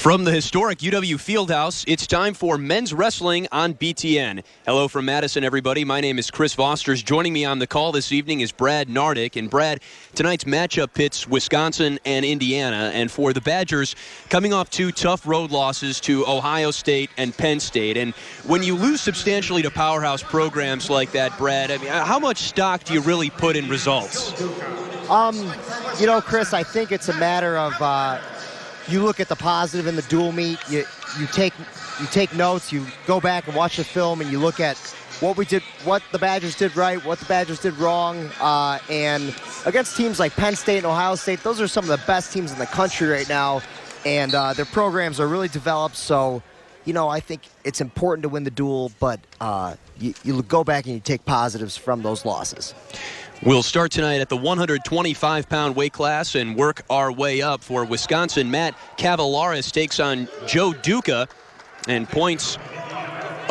From the historic UW Fieldhouse, it's time for men's wrestling on BTN. Hello from Madison, everybody. My name is Chris Vosters. Joining me on the call this evening is Brad Nardick. And Brad, tonight's matchup pits Wisconsin and Indiana. And for the Badgers, coming off two tough road losses to Ohio State and Penn State. And when you lose substantially to powerhouse programs like that, Brad, I mean, how much stock do you really put in results? Chris, I think it's a matter of you look at the positive in the dual meet, you take notes, you go back and watch the film, and you look at what the Badgers did right, what the Badgers did wrong, and against teams like Penn State and Ohio State, those are some of the best teams in the country right now, and their programs are really developed. So, I think it's important to win the duel, but you go back and you take positives from those losses. We'll start tonight at the 125-pound weight class and work our way up. For Wisconsin, Matt Cavallaris takes on Joe Duca, and points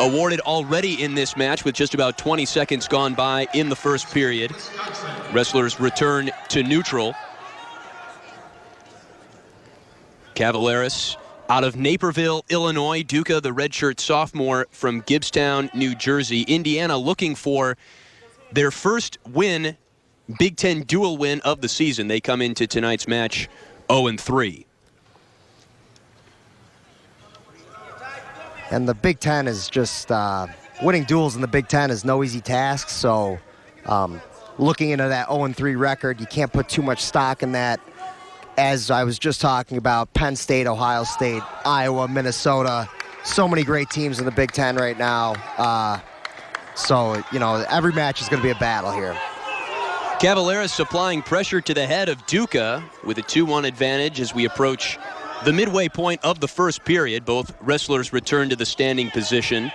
awarded already in this match with just about 20 seconds gone by in the first period. Wrestlers return to neutral. Cavallaris out of Naperville, Illinois. Duca, the redshirt sophomore from Gibbstown, New Jersey. Indiana looking for their first win, Big Ten dual win of the season. They come into tonight's match 0-3. And the Big Ten is just, winning duels in the Big Ten is no easy task. So looking into that 0-3 record, you can't put too much stock in that. As I was just talking about, Penn State, Ohio State, Iowa, Minnesota, so many great teams in the Big Ten right now. So, every match is going to be a battle here. Cavallaris supplying pressure to the head of Duca with a 2-1 advantage as we approach the midway point of the first period. Both wrestlers return to the standing position.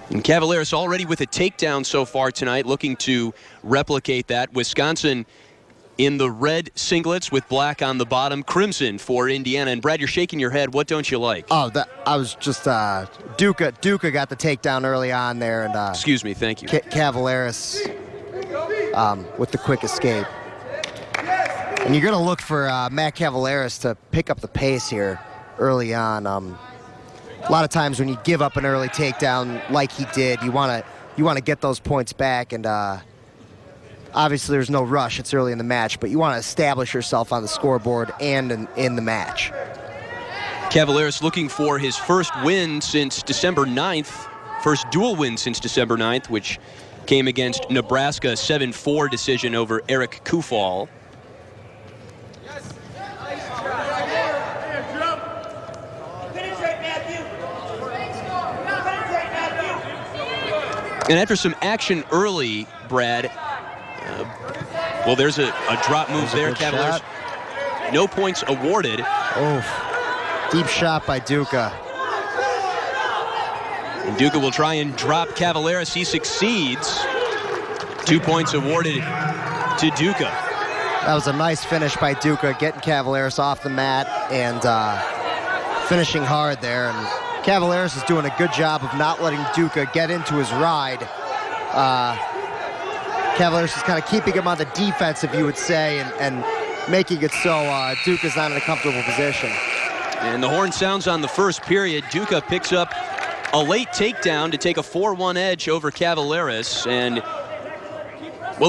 And Cavallaris already with a takedown so far tonight, looking to replicate that. Wisconsin in the red singlets with black on the bottom, crimson for Indiana. And Brad, you're shaking your head. What don't you like? I was just Duca got the takedown early on there, and excuse me, thank you. Cavallaris with the quick escape. And you're going to look for Matt Cavallaris to pick up the pace here early on. A lot of times when you give up an early takedown like he did, you want to get those points back, and obviously there's no rush. It's early in the match, but you want to establish yourself on the scoreboard and in the match. Cavallaris looking for his first win since December 9th, first dual win since December 9th, which came against Nebraska, 7-4 decision over Eric Kufal. And after some action early, Brad, there's a drop move there. Cavallaris, no points awarded. Oh, deep shot by Duca. And Duca will try and drop Cavallaris. He succeeds. 2 points awarded to Duca. That was a nice finish by Duca, getting Cavallaris off the mat and finishing hard there. And Cavallaris is doing a good job of not letting Duca get into his ride. Cavallaris is kind of keeping him on the defensive, you would say, and making it so Duca's not in a comfortable position. And the horn sounds on the first period. Duca picks up a late takedown to take a 4-1 edge over Cavallaris. And,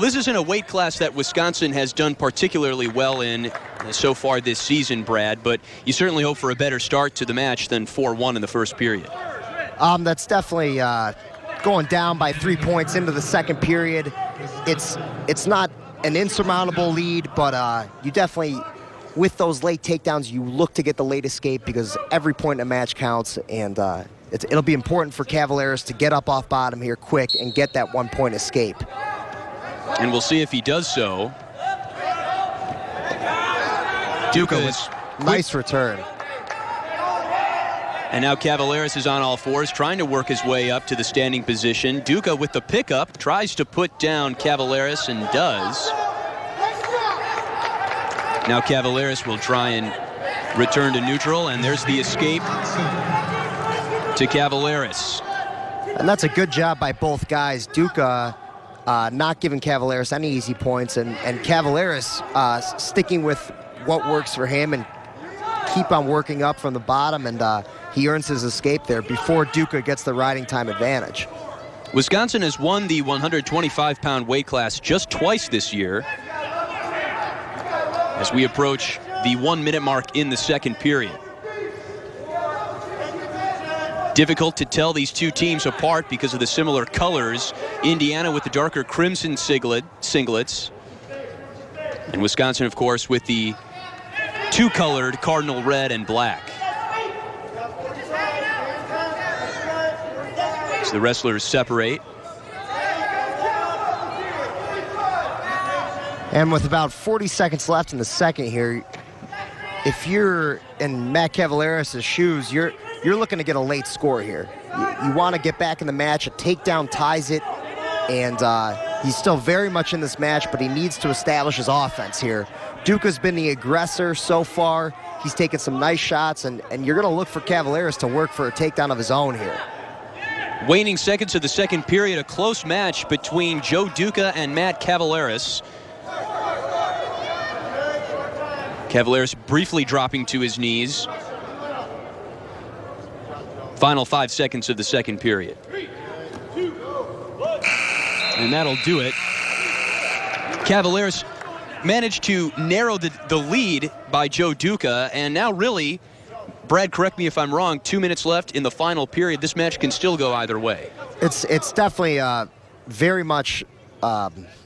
this isn't a weight class that Wisconsin has done particularly well in so far this season, Brad, but you certainly hope for a better start to the match than 4-1 in the first period. That's definitely going down by 3 points into the second period. It's not an insurmountable lead, but you definitely, with those late takedowns, you look to get the late escape because every point in a match counts, and it'll be important for Cavallaris to get up off bottom here quick and get that 1 point escape. And we'll see if he does so. Duca was nice return. And now Cavallaris is on all fours, trying to work his way up to the standing position. Duca with the pickup tries to put down Cavallaris and does. Now Cavallaris will try and return to neutral, and there's the escape to Cavallaris. And that's a good job by both guys. Duca not giving Cavallaris any easy points, and Cavallaris sticking with what works for him and keep on working up from the bottom, and he earns his escape there before Duca gets the riding time advantage. Wisconsin has won the 125-pound weight class just twice this year as we approach the 1-minute mark in the second period. Difficult to tell these two teams apart because of the similar colors. Indiana with the darker crimson singlets, and Wisconsin, of course, with the two-colored cardinal red and black. As the wrestlers separate. And with about 40 seconds left in the second here, if you're in Matt Cavallaris' shoes, you're looking to get a late score here. You want to get back in the match. A takedown ties it, and he's still very much in this match, but he needs to establish his offense here. Duca's been the aggressor so far. He's taken some nice shots, and you're going to look for Cavallaris to work for a takedown of his own here. Waning seconds of the second period, a close match between Joe Duca and Matt Cavallaris. Cavallaris briefly dropping to his knees. Final 5 seconds of the second period. And that'll do it. Cavallaris managed to narrow the lead by Joe Duca, and now really, Brad, correct me if I'm wrong, 2 minutes left in the final period. This match can still go either way. It's definitely very much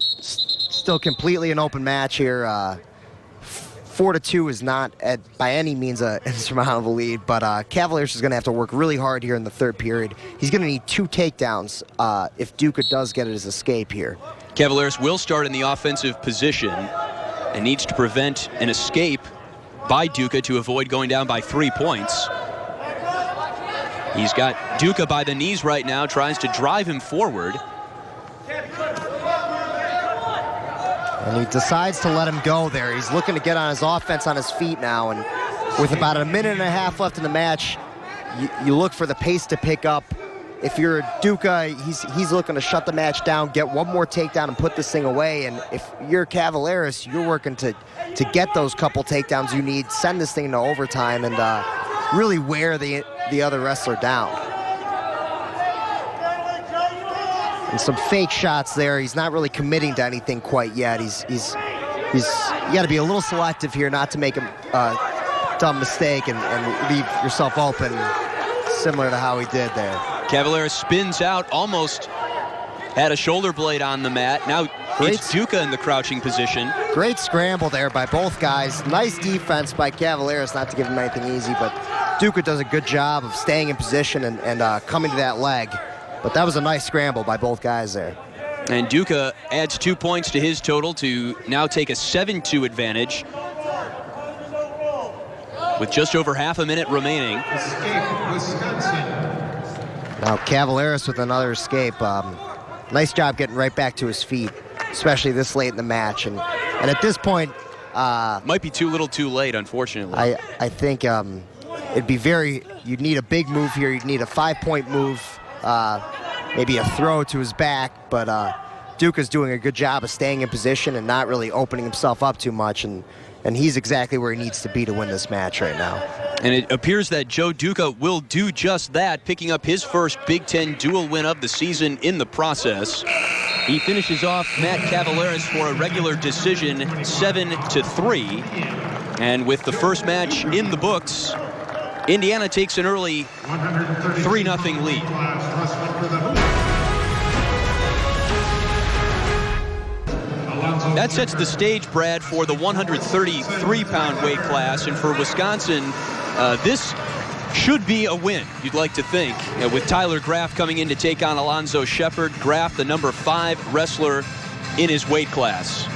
still completely an open match here. 4-2 is not by any means an insurmountable lead, but Cavallaris is going to have to work really hard here in the third period. He's going to need 2 takedowns if Duca does get his escape here. Cavallaris will start in the offensive position and needs to prevent an escape by Duca to avoid going down by 3 points. He's got Duca by the knees right now, tries to drive him forward. And he decides to let him go there. He's looking to get on his offense on his feet now, and with about a minute and a half left in the match, you look for the pace to pick up. If you're Duca, he's looking to shut the match down, get one more takedown and put this thing away. And if you're Cavallaris, you're working to get those couple takedowns you need, send this thing into overtime, and really wear the other wrestler down. And some fake shots there. He's not really committing to anything quite yet. You got to be a little selective here not to make a dumb mistake and leave yourself open, similar to how he did there. Cavallaris spins out, almost had a shoulder blade on the mat. Now it's Duca in the crouching position. Great scramble there by both guys. Nice defense by Cavallaris, not to give him anything easy, but Duca does a good job of staying in position and coming to that leg. But that was a nice scramble by both guys there. And Duca adds 2 points to his total to now take a 7-2 advantage with just over half a minute remaining. Now Cavallaris with another escape. Nice job getting right back to his feet, especially this late in the match. And at this point... might be too little too late, unfortunately. I think it'd be you'd need a big move here. You'd need a 5-point move. Maybe a throw to his back, but Duca's doing a good job of staying in position and not really opening himself up too much, and he's exactly where he needs to be to win this match right now. And it appears that Joe Duca will do just that, picking up his first Big Ten dual win of the season in the process. He finishes off Matt Cavallaris for a regular decision, 7-3. And with the first match in the books, Indiana takes an early 3-0 lead. That sets the stage, Brad, for the 133-pound weight class. And for Wisconsin, this should be a win, you'd like to think. With Tyler Graff coming in to take on Alonzo Shepard. Graff, the number 5 wrestler in his weight class.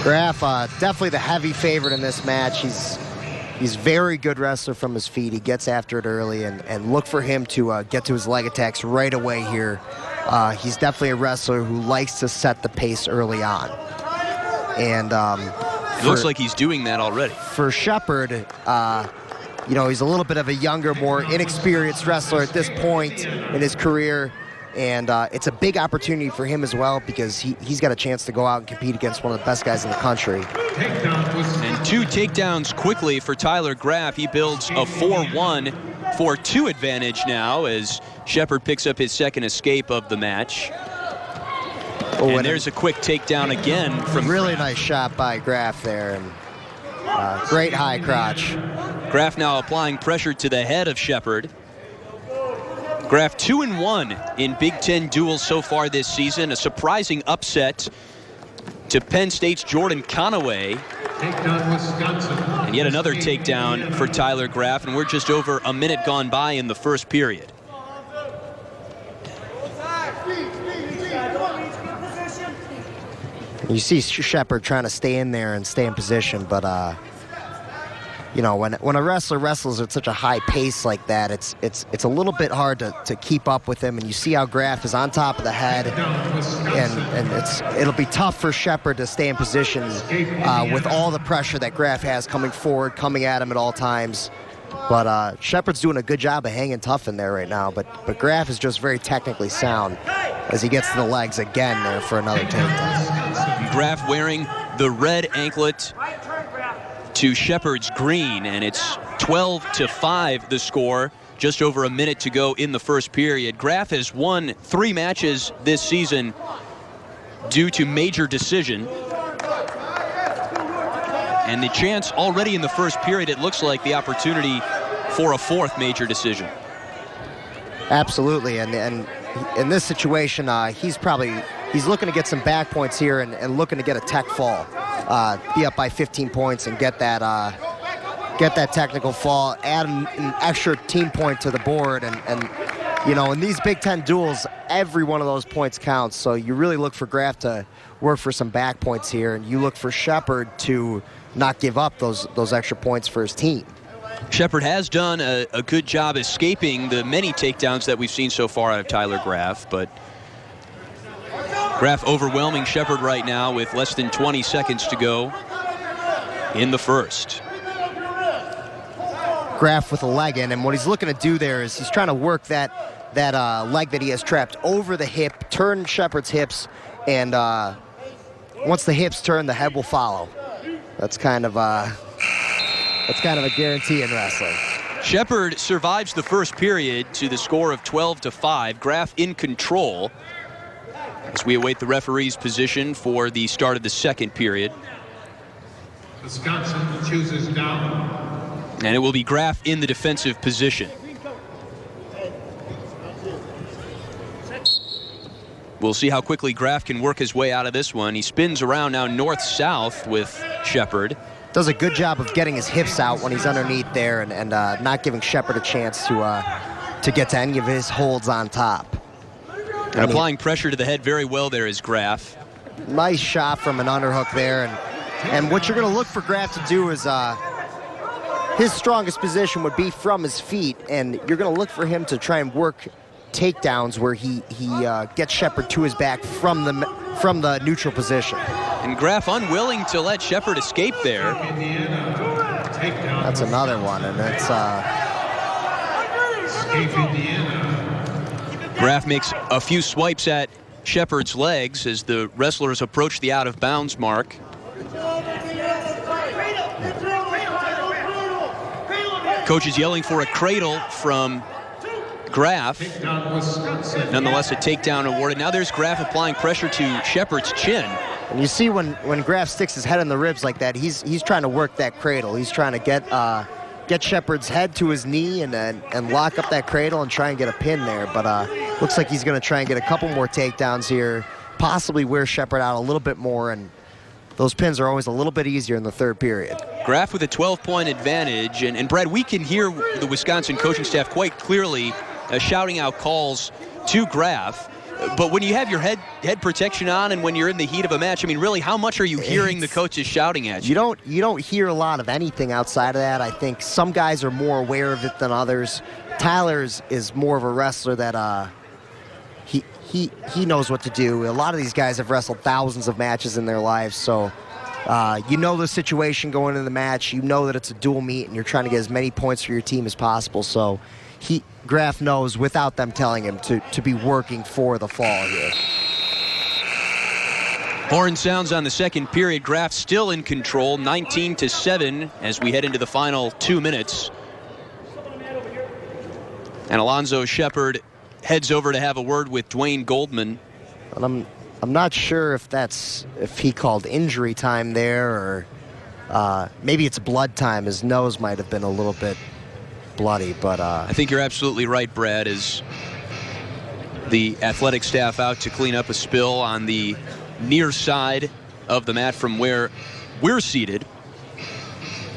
Graff, definitely the heavy favorite in this match. He's very good wrestler from his feet. He gets after it early, and look for him to get to his leg attacks right away here. He's definitely a wrestler who likes to set the pace early on. And it looks like he's doing that already. For Shepard, he's a little bit of a younger, more inexperienced wrestler at this point in his career. And it's a big opportunity for him as well because he's got a chance to go out and compete against one of the best guys in the country. And 2 takedowns quickly for Tyler Graff. He builds a 4-1, 4-2 advantage now as Shepard picks up his second escape of the match. Oh, and there's a quick takedown again from really nice shot by Graff there, and great high crotch. Graff now applying pressure to the head of Shepard. Graff 2-1 in Big Ten duels so far this season. A surprising upset to Penn State's Jordan Conaway. And yet another takedown for Tyler Graff, and we're just over a minute gone by in the first period. You see Shepard trying to stay in there and stay in position, but you know, when a wrestler wrestles at such a high pace like that, it's a little bit hard to keep up with him. And you see how Graff is on top of the head, and it'll be tough for Shepard to stay in position with all the pressure that Graff has coming forward, coming at him at all times. But Shepard's doing a good job of hanging tough in there right now. But Graff is just very technically sound as he gets to the legs again there for another takedown. Graff wearing the red anklet to Shepard's green, and it's 12-5 the score. Just over a minute to go in the first period. Graff has won 3 matches this season due to major decision. And the chance already in the first period, it looks like the opportunity for a 4th major decision. Absolutely, and in this situation, he's looking to get some back points here and looking to get a tech fall, be up by 15 points and get that technical fall, add an extra team point to the board, and you know, in these Big Ten duels, every one of those points counts. So you really look for Graff to work for some back points here, and you look for Shepard to not give up those extra points for his team. Shepard has done a good job escaping the many takedowns that we've seen so far out of Tyler Graff, but Graff overwhelming Shepard right now with less than 20 seconds to go in the first. Graff with a leg in, and what he's looking to do there is he's trying to work that leg that he has trapped over the hip, turn Shepard's hips, and once the hips turn, the head will follow. That's kind of a guarantee in wrestling. Shepard survives the first period to the score of 12-5. Graff in control as we await the referee's position for the start of the second period. Wisconsin chooses down. And it will be Graff in the defensive position. We'll see how quickly Graff can work his way out of this one. He spins around now north-south with Shepard. Does a good job of getting his hips out when he's underneath there and not giving Shepard a chance to get to any of his holds on top. And applying pressure to the head very well there is Graff. Nice shot from an underhook there. And what you're going to look for Graff to do is his strongest position would be from his feet, and you're going to look for him to try and work takedowns where he gets Shepard to his back from the neutral position. And Graff unwilling to let Shepard escape there. That's another one, and that's Graff makes a few swipes at Shepard's legs as the wrestlers approach the out-of-bounds mark. Coach is yelling for a cradle from Graff. Nonetheless, a takedown awarded. Now there's Graff applying pressure to Shepard's chin. And you see when Graff sticks his head in the ribs like that, he's trying to work that cradle. He's trying to get Shepard's head to his knee and lock up that cradle and try and get a pin there. But looks like he's going to try and get a couple more takedowns here, possibly wear Shepard out a little bit more, and those pins are always a little bit easier in the third period. Graff with a 12-point advantage, and Brad, we can hear the Wisconsin coaching staff quite clearly shouting out calls to Graff. But when you have your head protection on and when you're in the heat of a match, I mean, really, how much are you hearing the coaches shouting at you? You don't hear a lot of anything outside of that. I think some guys are more aware of it than others. Tyler is more of a wrestler that he knows what to do. A lot of these guys have wrestled thousands of matches in their lives, so you know the situation going into the match. You know that it's a dual meet and you're trying to get as many points for your team as possible. So Graff knows without them telling him to be working for the fall here. Horn sounds on the second period. Graff still in control, 19-7 as we head into the final 2 minutes. And Alonzo Shepard heads over to have a word with Dwayne Goldman. And I'm not sure if he called injury time there or maybe it's blood time. His nose might have been a little bit bloody, but I think you're absolutely right, Brad, as the athletic staff out to clean up a spill on the near side of the mat from where we're seated.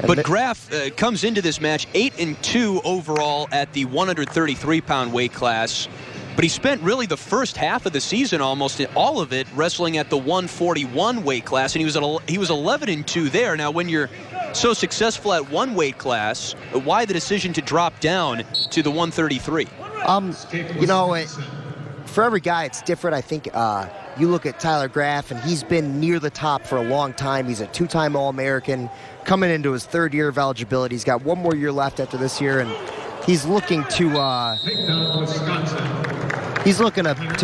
But Graff comes into this match 8-2 overall at the 133-pound weight class. But he spent really the first half of the season, almost all of it, wrestling at the 141 weight class, and he was 11-2 there. Now, when you're so successful at one weight class, why the decision to drop down to the 133? You know, for every guy, it's different. I think you look at Tyler Graff, and he's been near the top for a long time. He's a two-time All-American, coming into his third year of eligibility. He's got one more year left after this year, and he's looking to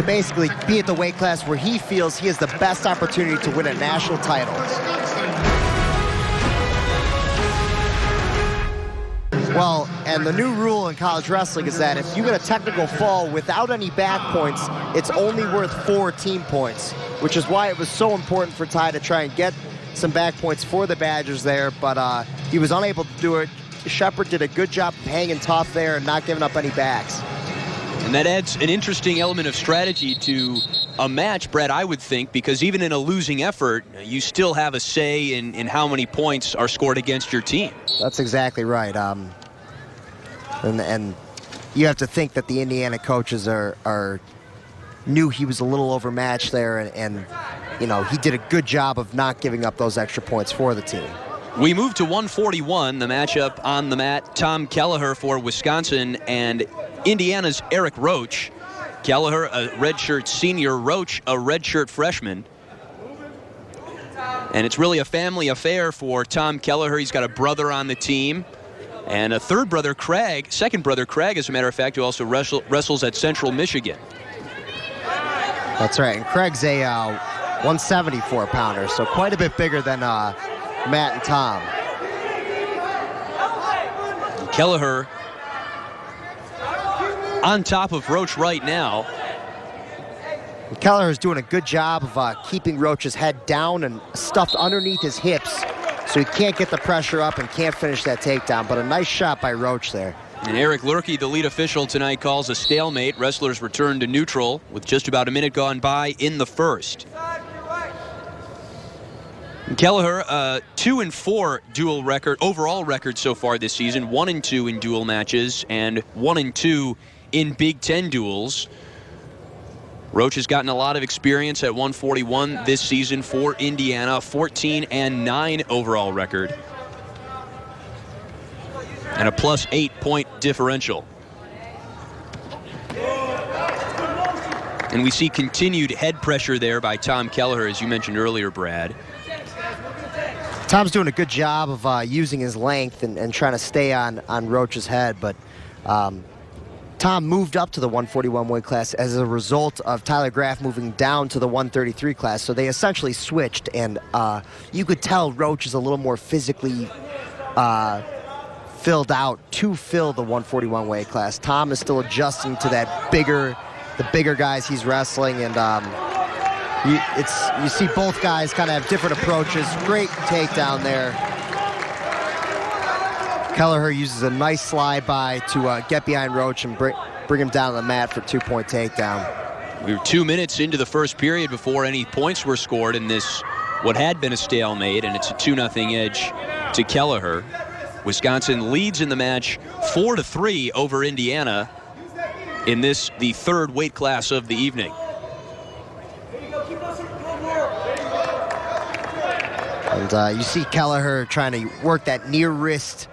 basically be at the weight class where he feels he has the best opportunity to win a national title. Well, and the new rule in college wrestling is that if you get a technical fall without any back points, it's only worth 4 team points, which is why it was so important for Ty to try and get some back points for the Badgers there, but he was unable to do it. Shepard did a good job of hanging tough there and not giving up any backs. And that adds an interesting element of strategy to a match, Brett, I would think, because even in a losing effort, you still have a say in how many points are scored against your team. That's exactly right. And you have to think that the Indiana coaches knew he was a little overmatched there, and you know, he did a good job of not giving up those extra points for the team. We move to 141, the matchup on the mat. Tom Kelliher for Wisconsin and Indiana's Eric Roach. Kelliher, a redshirt senior, Roach, a redshirt freshman. And it's really a family affair for Tom Kelliher. He's got a brother on the team. And a second brother, Craig, as a matter of fact, who also wrestles at Central Michigan. That's right. And Craig's a 174-pounder, so quite a bit bigger than Matt and Tom. Kelliher on top of Roach right now. Kelliher is doing a good job of keeping Roach's head down and stuffed underneath his hips, so he can't get the pressure up and can't finish that takedown, but a nice shot by Roach there. And Eric Lurkey, the lead official tonight, calls a stalemate. Wrestlers return to neutral with just about a minute gone by in the first. Kelliher, 2-4 dual record, overall record so far this season, 1-2 in dual matches and 1-2 in Big Ten duels. Roach has gotten a lot of experience at 141 this season for Indiana, 14-9 overall record. And a plus 8-point differential. And we see continued head pressure there by Tom Kelliher, as you mentioned earlier, Brad. Tom's doing a good job of using his length and trying to stay on Roach's head, but Tom moved up to the 141 weight class as a result of Tyler Graff moving down to the 133 class, so they essentially switched, and you could tell Roach is a little more physically filled out to fill the 141 weight class. Tom is still adjusting to the bigger guys he's wrestling, and you see both guys kind of have different approaches. Great takedown there. Kelliher uses a nice slide by to get behind Roach and bring him down to the mat for a 2-point takedown. We were 2 minutes into the first period before any points were scored in this, what had been a stalemate, and it's a 2-0 edge to Kelliher. Wisconsin leads in the match 4-3 over Indiana in this, the third weight class of the evening. And you see Kelliher trying to work that near wrist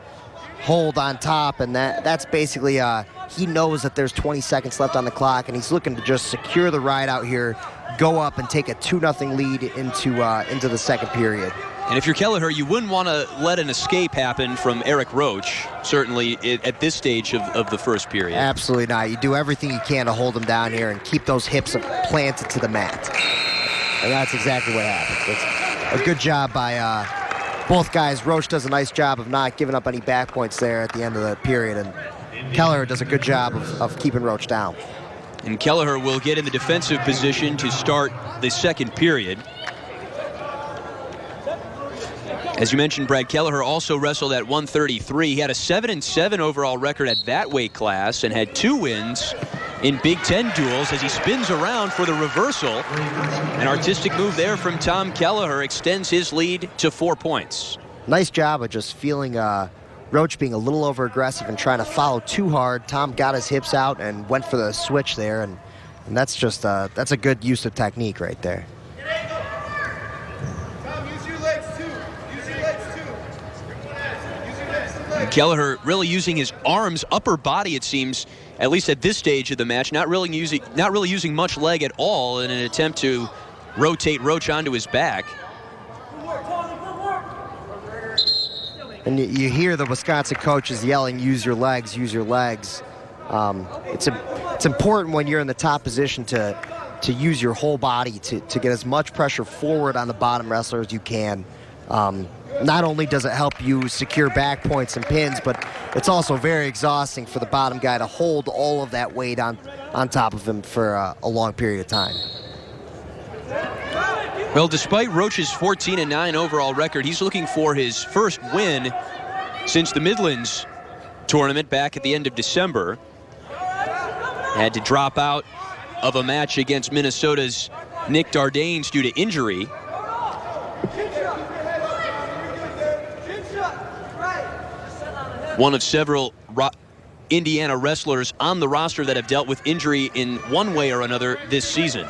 hold on top, and that's basically he knows that there's 20 seconds left on the clock, and he's looking to just secure the ride out here, go up and take a 2-0 lead into the second period. And if you're Kelliher, you wouldn't want to let an escape happen from Eric Roach, certainly at this stage of the first period. Absolutely not. You do everything you can to hold him down here and keep those hips planted to the mat. And that's exactly what happened. It's a good job by both guys. Roach does a nice job of not giving up any back points there at the end of the period, and Kelliher does a good job of keeping Roach down. And Kelliher will get in the defensive position to start the second period. As you mentioned, Brad, Kelliher also wrestled at 133. He had a 7-7 overall record at that weight class and had 2 wins in Big Ten duels as he spins around for the reversal. An artistic move there from Tom Kelliher extends his lead to 4 points. Nice job of just feeling Roach being a little over aggressive and trying to follow too hard. Tom got his hips out and went for the switch there, and that's just that's a good use of technique right there. Kelliher really using his arms, upper body, it seems, at least at this stage of the match, not really using much leg at all in an attempt to rotate Roach onto his back. And you hear the Wisconsin coaches yelling, use your legs, use your legs. It's important when you're in the top position to use your whole body to get as much pressure forward on the bottom wrestler as you can. Not only does it help you secure back points and pins, but it's also very exhausting for the bottom guy to hold all of that weight on top of him for a long period of time. Well, despite Roach's 14-9 overall record, he's looking for his first win since the Midlands tournament back at the end of December. Had to drop out of a match against Minnesota's Nick Dardanes due to injury. One of several Indiana wrestlers on the roster that have dealt with injury in one way or another this season.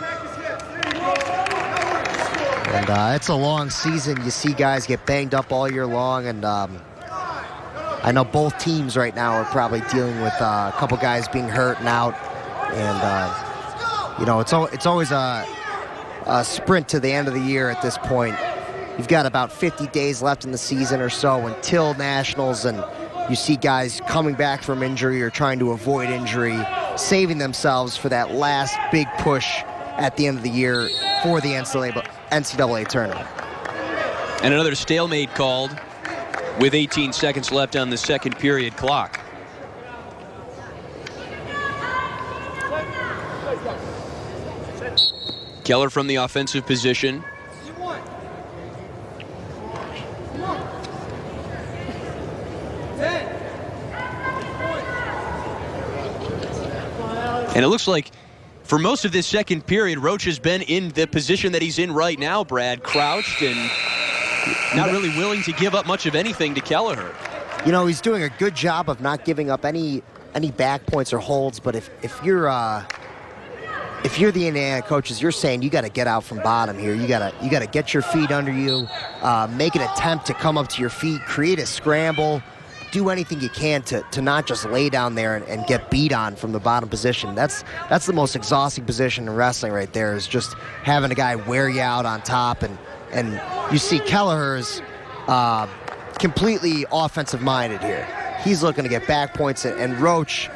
And it's a long season. You see guys get banged up all year long, and I know both teams right now are probably dealing with a couple guys being hurt and out. And, you know, it's always a sprint to the end of the year at this point. You've got about 50 days left in the season or so until Nationals, and you see guys coming back from injury or trying to avoid injury, saving themselves for that last big push at the end of the year for the NCAA tournament. And another stalemate called with 18 seconds left on the second period clock. Kelliher from the offensive position. And it looks like for most of this second period, Roach has been in the position that he's in right now, Brad, crouched and not really willing to give up much of anything to Kelliher. You know, he's doing a good job of not giving up any back points or holds, but if you're the Indiana coaches, you're saying you got to get out from bottom here. You got to get your feet under you, make an attempt to come up to your feet, create a scramble, do anything you can to not just lay down there and get beat on from the bottom position. That's the most exhausting position in wrestling right there, is just having a guy wear you out on top. And you see Kelliher's completely offensive minded here. He's looking to get back points, and Roach,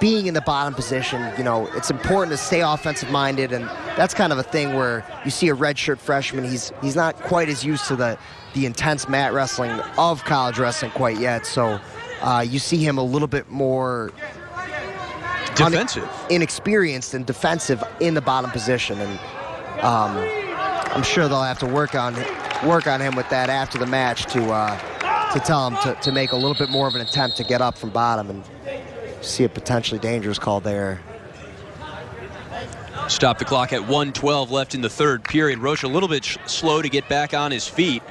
being in the bottom position, you know, it's important to stay offensive minded, and that's kind of a thing where you see a redshirt freshman, he's not quite as used to the intense mat wrestling of college wrestling quite yet, so you see him a little bit more defensive, inexperienced and defensive in the bottom position, and I'm sure they'll have to work on him with that after the match to tell him to make a little bit more of an attempt to get up from bottom and see a potentially dangerous call there. Stop the clock at 1:12 left in the third period. Roach a little bit slow to get back on his feet.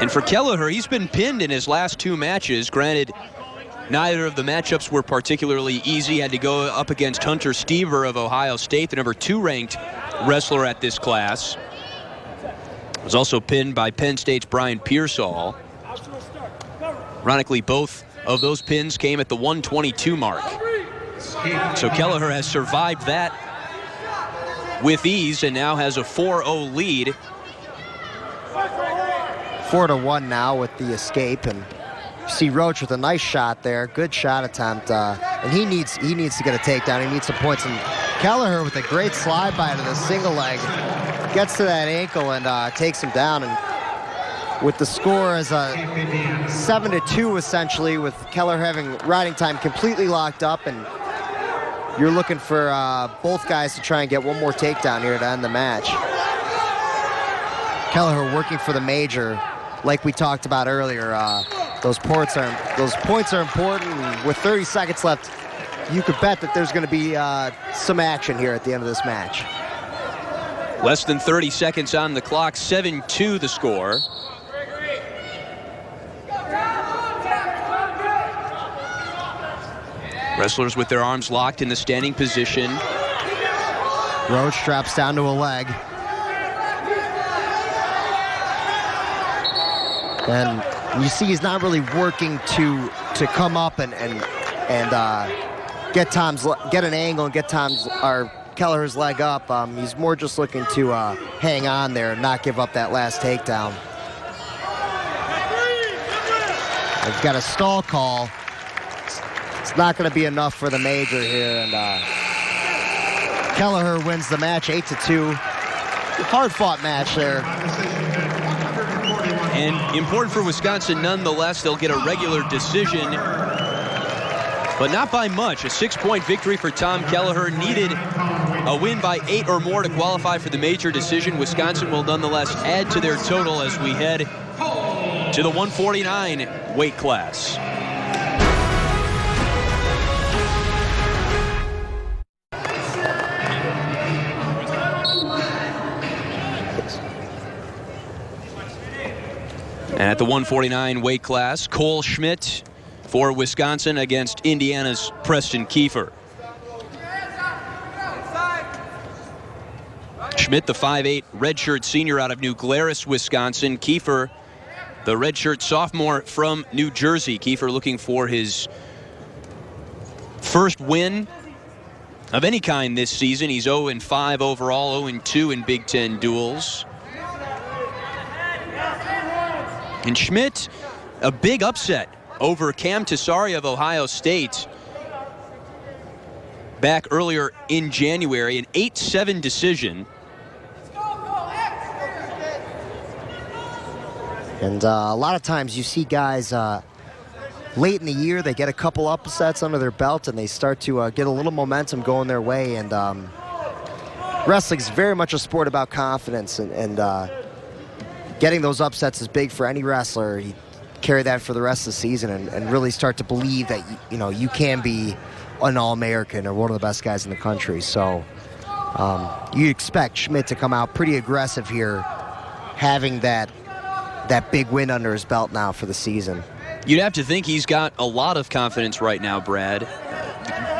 And for Kelliher, he's been pinned in his last 2 matches. Granted, neither of the matchups were particularly easy. Had to go up against Hunter Stever of Ohio State, the number 2 ranked wrestler at this class. Was also pinned by Penn State's Brian Pearsall. Ironically, both of those pins came at the 122 mark. So Kelliher has survived that with ease and now has a 4-0 lead. 4-1 now with the escape, and you see Roach with a nice shot there, good shot attempt, and he needs to get a takedown. He needs some points, and Kelliher with a great slide by to the single leg gets to that ankle and takes him down. And with the score as a 7-2 essentially, with Kelliher having riding time completely locked up, and you're looking for both guys to try and get one more takedown here to end the match. Kelliher working for the major, like we talked about earlier. Those points are important. And with 30 seconds left, you could bet that there's going to be some action here at the end of this match. Less than 30 seconds on the clock, 7-2 the score. Wrestlers with their arms locked in the standing position. Roach straps down to a leg. And you see he's not really working to come up and get an angle and get Kelliher's leg up. He's more just looking to hang on there and not give up that last takedown. They've got a stall call. It's not going to be enough for the major here, and Kelliher wins the match 8-2. Hard-fought match there. And important for Wisconsin nonetheless. They'll get a regular decision, but not by much. A 6-point victory for Tom Kelliher. Needed a win by 8 or more to qualify for the major decision. Wisconsin will nonetheless add to their total as we head to the 149 weight class. And at the 149 weight class, Cole Schmitt for Wisconsin against Indiana's Preston Keiffer. Schmitt, the 5'8" redshirt senior out of New Glarus, Wisconsin. Keiffer, the redshirt sophomore from New Jersey. Keiffer looking for his first win of any kind this season. He's 0-5 overall, 0-2 in Big Ten duels. And Schmitt, a big upset over Cam Tessari of Ohio State back earlier in January, an 8-7 decision. And a lot of times you see guys late in the year, they get a couple upsets under their belt and they start to get a little momentum going their way. And wrestling's very much a sport about confidence, and getting those upsets is big for any wrestler. You carry that for the rest of the season and really start to believe that you can be an All-American or one of the best guys in the country. So you expect Schmitt to come out pretty aggressive here, having that big win under his belt now for the season. You'd have to think he's got a lot of confidence right now, Brad.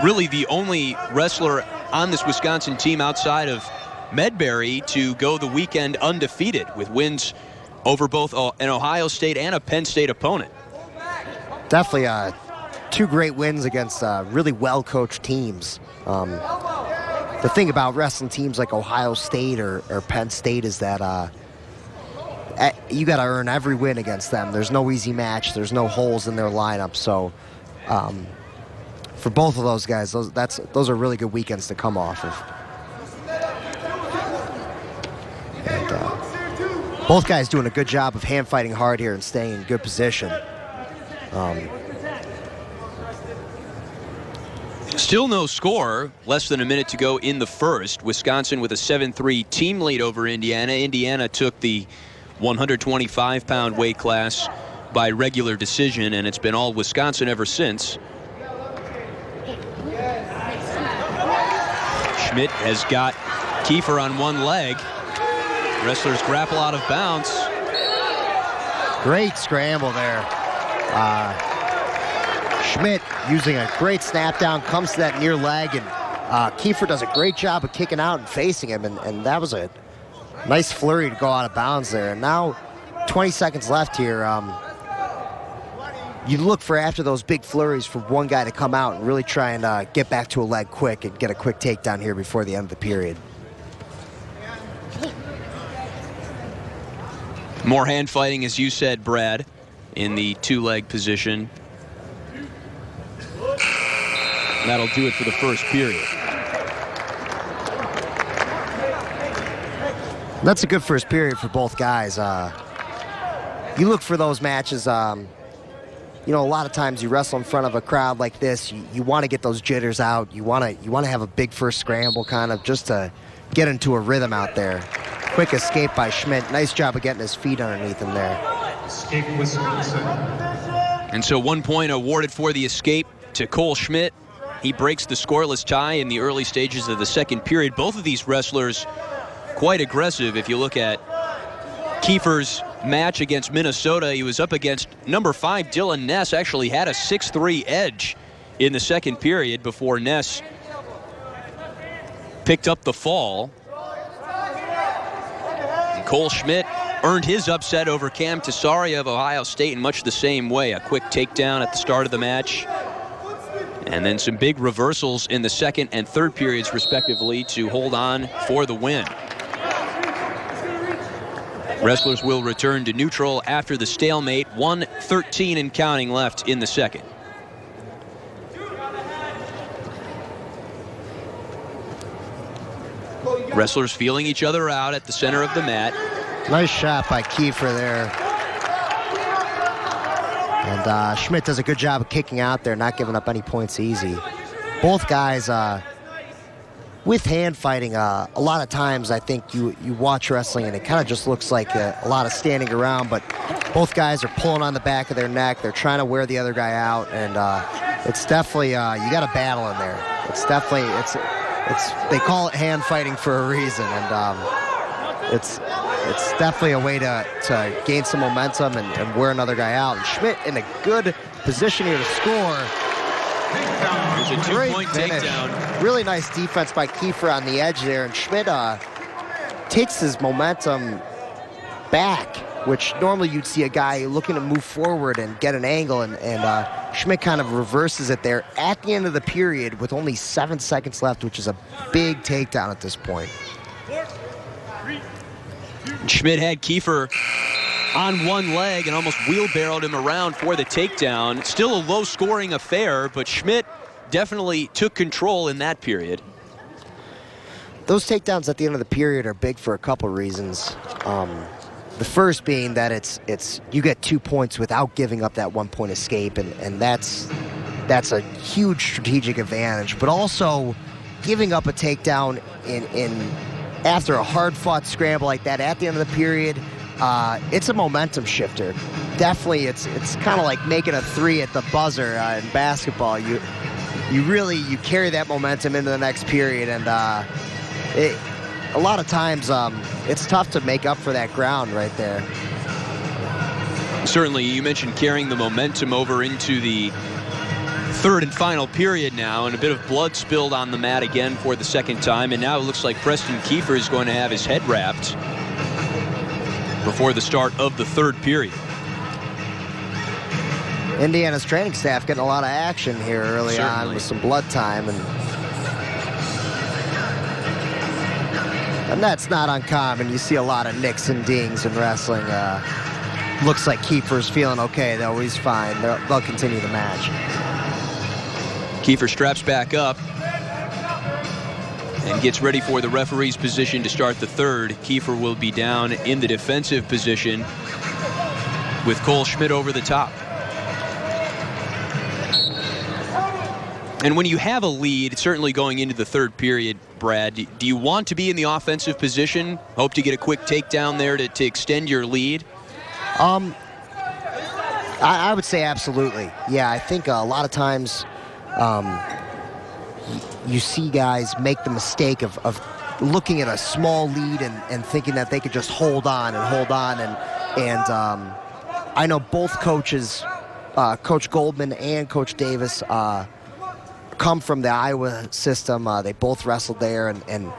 Really the only wrestler on this Wisconsin team outside of Medbery to go the weekend undefeated with wins over both an Ohio State and a Penn State opponent. Definitely two great wins against really well-coached teams. The thing about wrestling teams like Ohio State or Penn State is that you got to earn every win against them. There's no easy match. There's no holes in their lineup. So for both of those guys, those are really good weekends to come off of. And both guys doing a good job of hand fighting hard here and staying in good position. Still no score, less than a minute to go in the first. Wisconsin with a 7-3 team lead over Indiana. Indiana took the 125-pound weight class by regular decision, and it's been all Wisconsin ever since. Schmitt has got Keiffer on one leg. Wrestlers grapple out of bounds. Great scramble there. Schmitt using a great snap down, comes to that near leg, and Keiffer does a great job of kicking out and facing him, and that was a nice flurry to go out of bounds there. And now 20 seconds left here. You look for, after those big flurries, for one guy to come out and really try and get back to a leg quick and get a quick takedown here before the end of the period. More hand fighting, as you said, Brad, in the two-leg position. That'll do it for the first period. That's a good first period for both guys. You look for those matches, you know, a lot of times you wrestle in front of a crowd like this, you want to get those jitters out. You want to have a big first scramble kind of just to get into a rhythm out there. Quick escape by Schmitt. Nice job of getting his feet underneath him there. Escape Wisconsin. And so 1 point awarded for the escape to Cole Schmitt. He breaks the scoreless tie in the early stages of the second period. Both of these wrestlers quite aggressive. If you look at Keiffer's match against Minnesota, he was up against number 5 Dylan Ness. Actually had a 6-3 edge in the second period before Ness picked up the fall. And Cole Schmitt earned his upset over Cam Tessari of Ohio State in much the same way. A quick takedown at the start of the match, and then some big reversals in the second and third periods respectively to hold on for the win. Wrestlers will return to neutral after the stalemate. 1:13 and counting left in the second. Wrestlers feeling each other out at the center of the mat. Nice shot by Keiffer there. And Schmitt does a good job of kicking out there, not giving up any points easy. Both guys, with hand fighting, a lot of times I think you watch wrestling and it kind of just looks like a lot of standing around, but both guys are pulling on the back of their neck. They're trying to wear the other guy out, and it's definitely, you got a battle in there. It's definitely, they call it hand fighting for a reason, and it's definitely a way to gain some momentum and wear another guy out. And Schmitt in a good position here to score. There's a 2-point takedown. Really nice defense by Keiffer on the edge there, and Schmitt takes his momentum back, which normally you'd see a guy looking to move forward and get an angle, and Schmitt kind of reverses it there at the end of the period with only 7 seconds left, which is a big takedown at this point. Schmitt had Keiffer on one leg and almost wheelbarrowed him around for the takedown. Still a low-scoring affair, but Schmitt definitely took control in that period. Those takedowns at the end of the period are big for a couple reasons. The first being that it's you get 2 points without giving up that 1-point escape, and that's a huge strategic advantage. But also giving up a takedown in after a hard-fought scramble like that at the end of the period, it's a momentum shifter. Definitely, it's kind of like making a 3 at the buzzer in basketball. You carry that momentum into the next period, and a lot of times it's tough to make up for that ground right there. Certainly, you mentioned carrying the momentum over into the third and final period now, and a bit of blood spilled on the mat again for the second time, and now it looks like Preston Keiffer is going to have his head wrapped before the start of the third period. Indiana's training staff getting a lot of action here early on with some blood time, and that's not uncommon. You see a lot of nicks and dings in wrestling. Looks like Keiffer's feeling okay though. He's fine. They'll continue the match. Keiffer straps back up and gets ready for the referee's position to start the third. Keiffer will be down in the defensive position with Cole Schmitt over the top. And when you have a lead, certainly going into the third period, Brad, do you want to be in the offensive position? Hope to get a quick takedown there to extend your lead? I would say absolutely. Yeah, I think a lot of times you see guys make the mistake of looking at a small lead and thinking that they could just hold on. And I know both coaches, Coach Goldman and Coach Davis, come from the Iowa system. They both wrestled there, and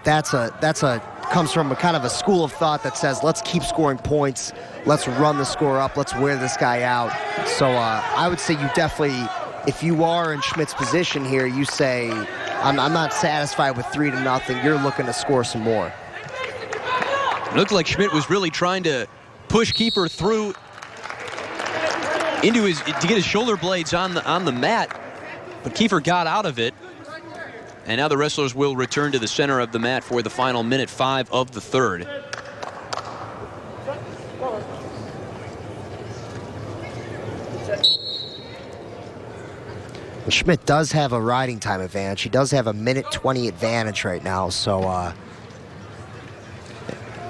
that's comes from a kind of a school of thought that says, let's keep scoring points, let's run the score up, let's wear this guy out. So I would say you definitely, if you are in Schmitt's position here, you say, I'm not satisfied with 3-0. You're looking to score some more. It looked like Schmitt was really trying to push Keiffer through into to get his shoulder blades on the mat, but Keiffer got out of it. And now the wrestlers will return to the center of the mat for the final minute 5 of the third. Schmitt does have a riding time advantage. He does have a minute 20 advantage right now, so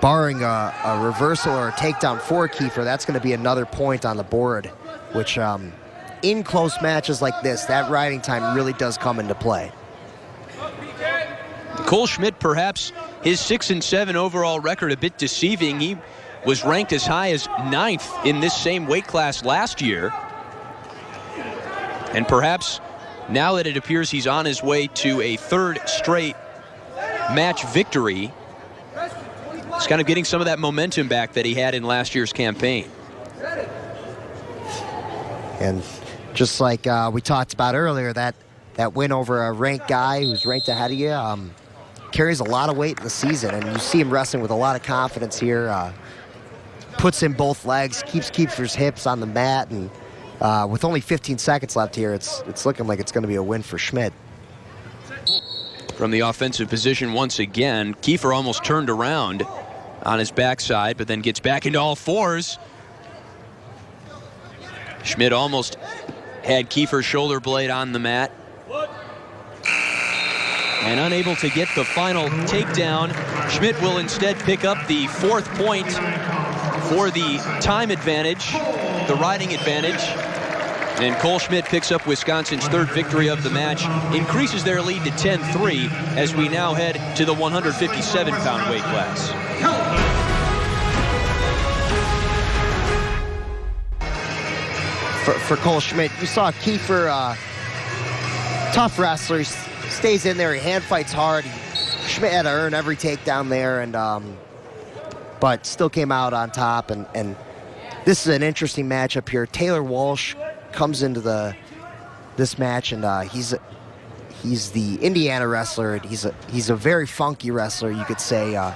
barring a reversal or a takedown for Keiffer, that's going to be another point on the board, which in close matches like this, that riding time really does come into play. Cole Schmitt, perhaps his 6-7 overall record a bit deceiving. He was ranked as high as 9th in this same weight class last year. And perhaps now that it appears he's on his way to a 3rd straight match victory, he's kind of getting some of that momentum back that he had in last year's campaign. And just like we talked about earlier, that win over a ranked guy who's ranked ahead of you carries a lot of weight in the season, and you see him wrestling with a lot of confidence here. Puts in both legs, keeps Keiffer's hips on the mat, and with only 15 seconds left here, it's looking like it's going to be a win for Schmitt. From the offensive position once again, Keiffer almost turned around on his backside, but then gets back into all fours. Schmitt almost had Keiffer's shoulder blade on the mat. And unable to get the final takedown, Schmitt will instead pick up the 4th point for the time advantage, the riding advantage. And Cole Schmitt picks up Wisconsin's 3rd victory of the match, increases their lead to 10-3 as we now head to the 157-pound weight class. For Cole Schmitt, you saw Keiffer, tough wrestler, stays in there, he hand fights hard. Schmitt had to earn every takedown there, and but still came out on top. And this is an interesting matchup here. Taylor Walsh comes into this match, and he's the Indiana wrestler. He's a very funky wrestler, you could say.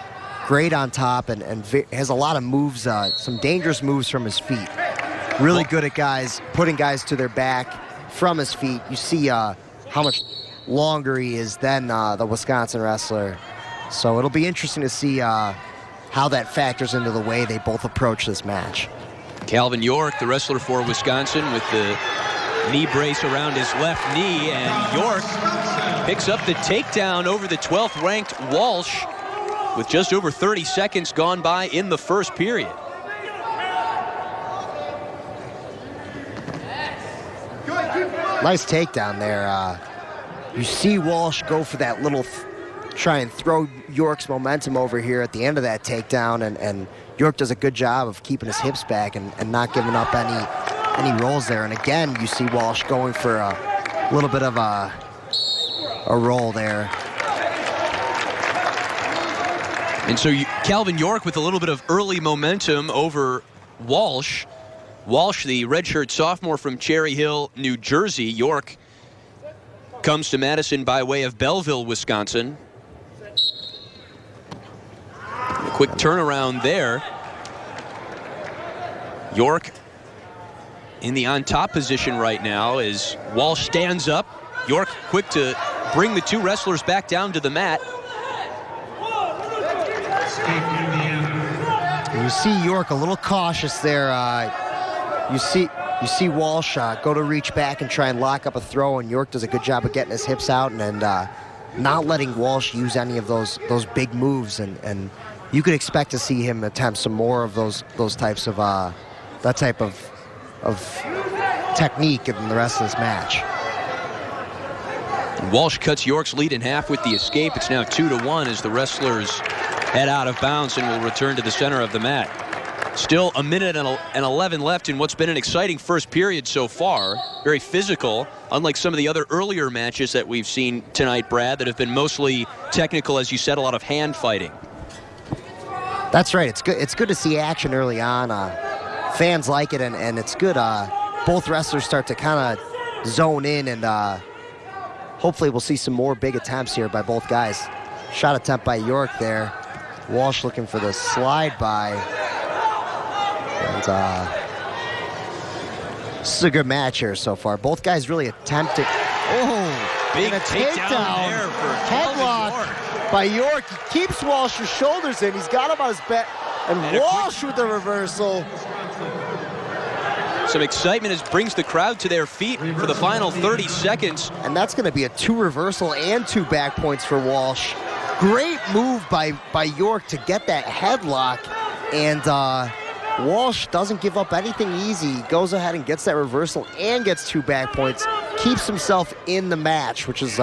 Great on top, and has a lot of moves, some dangerous moves from his feet. Really good at putting guys to their back from his feet. You see how much longer he is than the Wisconsin wrestler. So it'll be interesting to see how that factors into the way they both approach this match. Kalvin York, the wrestler for Wisconsin, with the knee brace around his left knee, and York picks up the takedown over the 12th ranked Walsh with just over 30 seconds gone by in the first period. Nice takedown there. You see Walsh go for that little, try and throw York's momentum over here at the end of that takedown, and York does a good job of keeping his hips back and not giving up any rolls there. And again, you see Walsh going for a little bit of a roll there. And so Kalvin York with a little bit of early momentum over Walsh. Walsh, the redshirt sophomore from Cherry Hill, New Jersey. York comes to Madison by way of Belleville, Wisconsin. A quick turnaround there. York in the on-top position right now as Walsh stands up. York quick to bring the 2 wrestlers back down to the mat. You see York a little cautious there. You see Walsh go to reach back and try and lock up a throw, and York does a good job of getting his hips out and not letting Walsh use any of those big moves. And you could expect to see him attempt some more of those types of that type of technique in the rest of this match. Walsh cuts York's lead in half with the escape. It's now 2-1 as the wrestlers head out of bounds and will return to the center of the mat. Still a minute and 11 left in what's been an exciting first period so far. Very physical, unlike some of the other earlier matches that we've seen tonight, Brad, that have been mostly technical, as you said, a lot of hand fighting. That's right. It's good to see action early on. Fans like it, and it's good. Both wrestlers start to kind of zone in, and hopefully we'll see some more big attempts here by both guys. Shot attempt by York there. Walsh looking for the slide by. And this is a good match here so far. Both guys really attempting. Oh, big and a takedown. There for Headlock by York. He keeps Walsh's shoulders in. He's got him on his back. And Walsh with the reversal. Some excitement brings the crowd to their feet for the final 30 seconds. And that's going to be a 2 reversal and 2 back points for Walsh. Great move by York to get that headlock. And Walsh doesn't give up anything easy. He goes ahead and gets that reversal and gets 2 back points. Keeps himself in the match, which is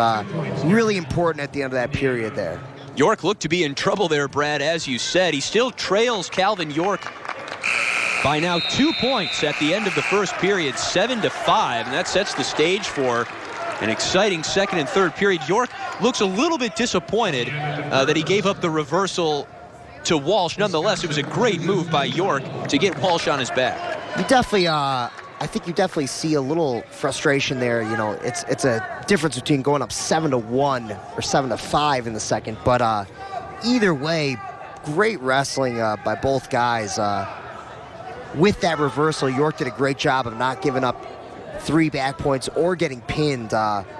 really important at the end of that period there. York looked to be in trouble there, Brad, as you said. He still trails Kalvin York by now 2 points at the end of the first period, 7-5, and that sets the stage for an exciting second and third period. York looks a little bit disappointed that he gave up the reversal to Walsh. Nonetheless, it was a great move by York to get Walsh on his back. You definitely, I think you definitely see a little frustration there. You know, it's a difference between going up 7-1 or 7-5 in the second. But either way, great wrestling by both guys. With that reversal, York did a great job of not giving up 3 back points or getting pinned.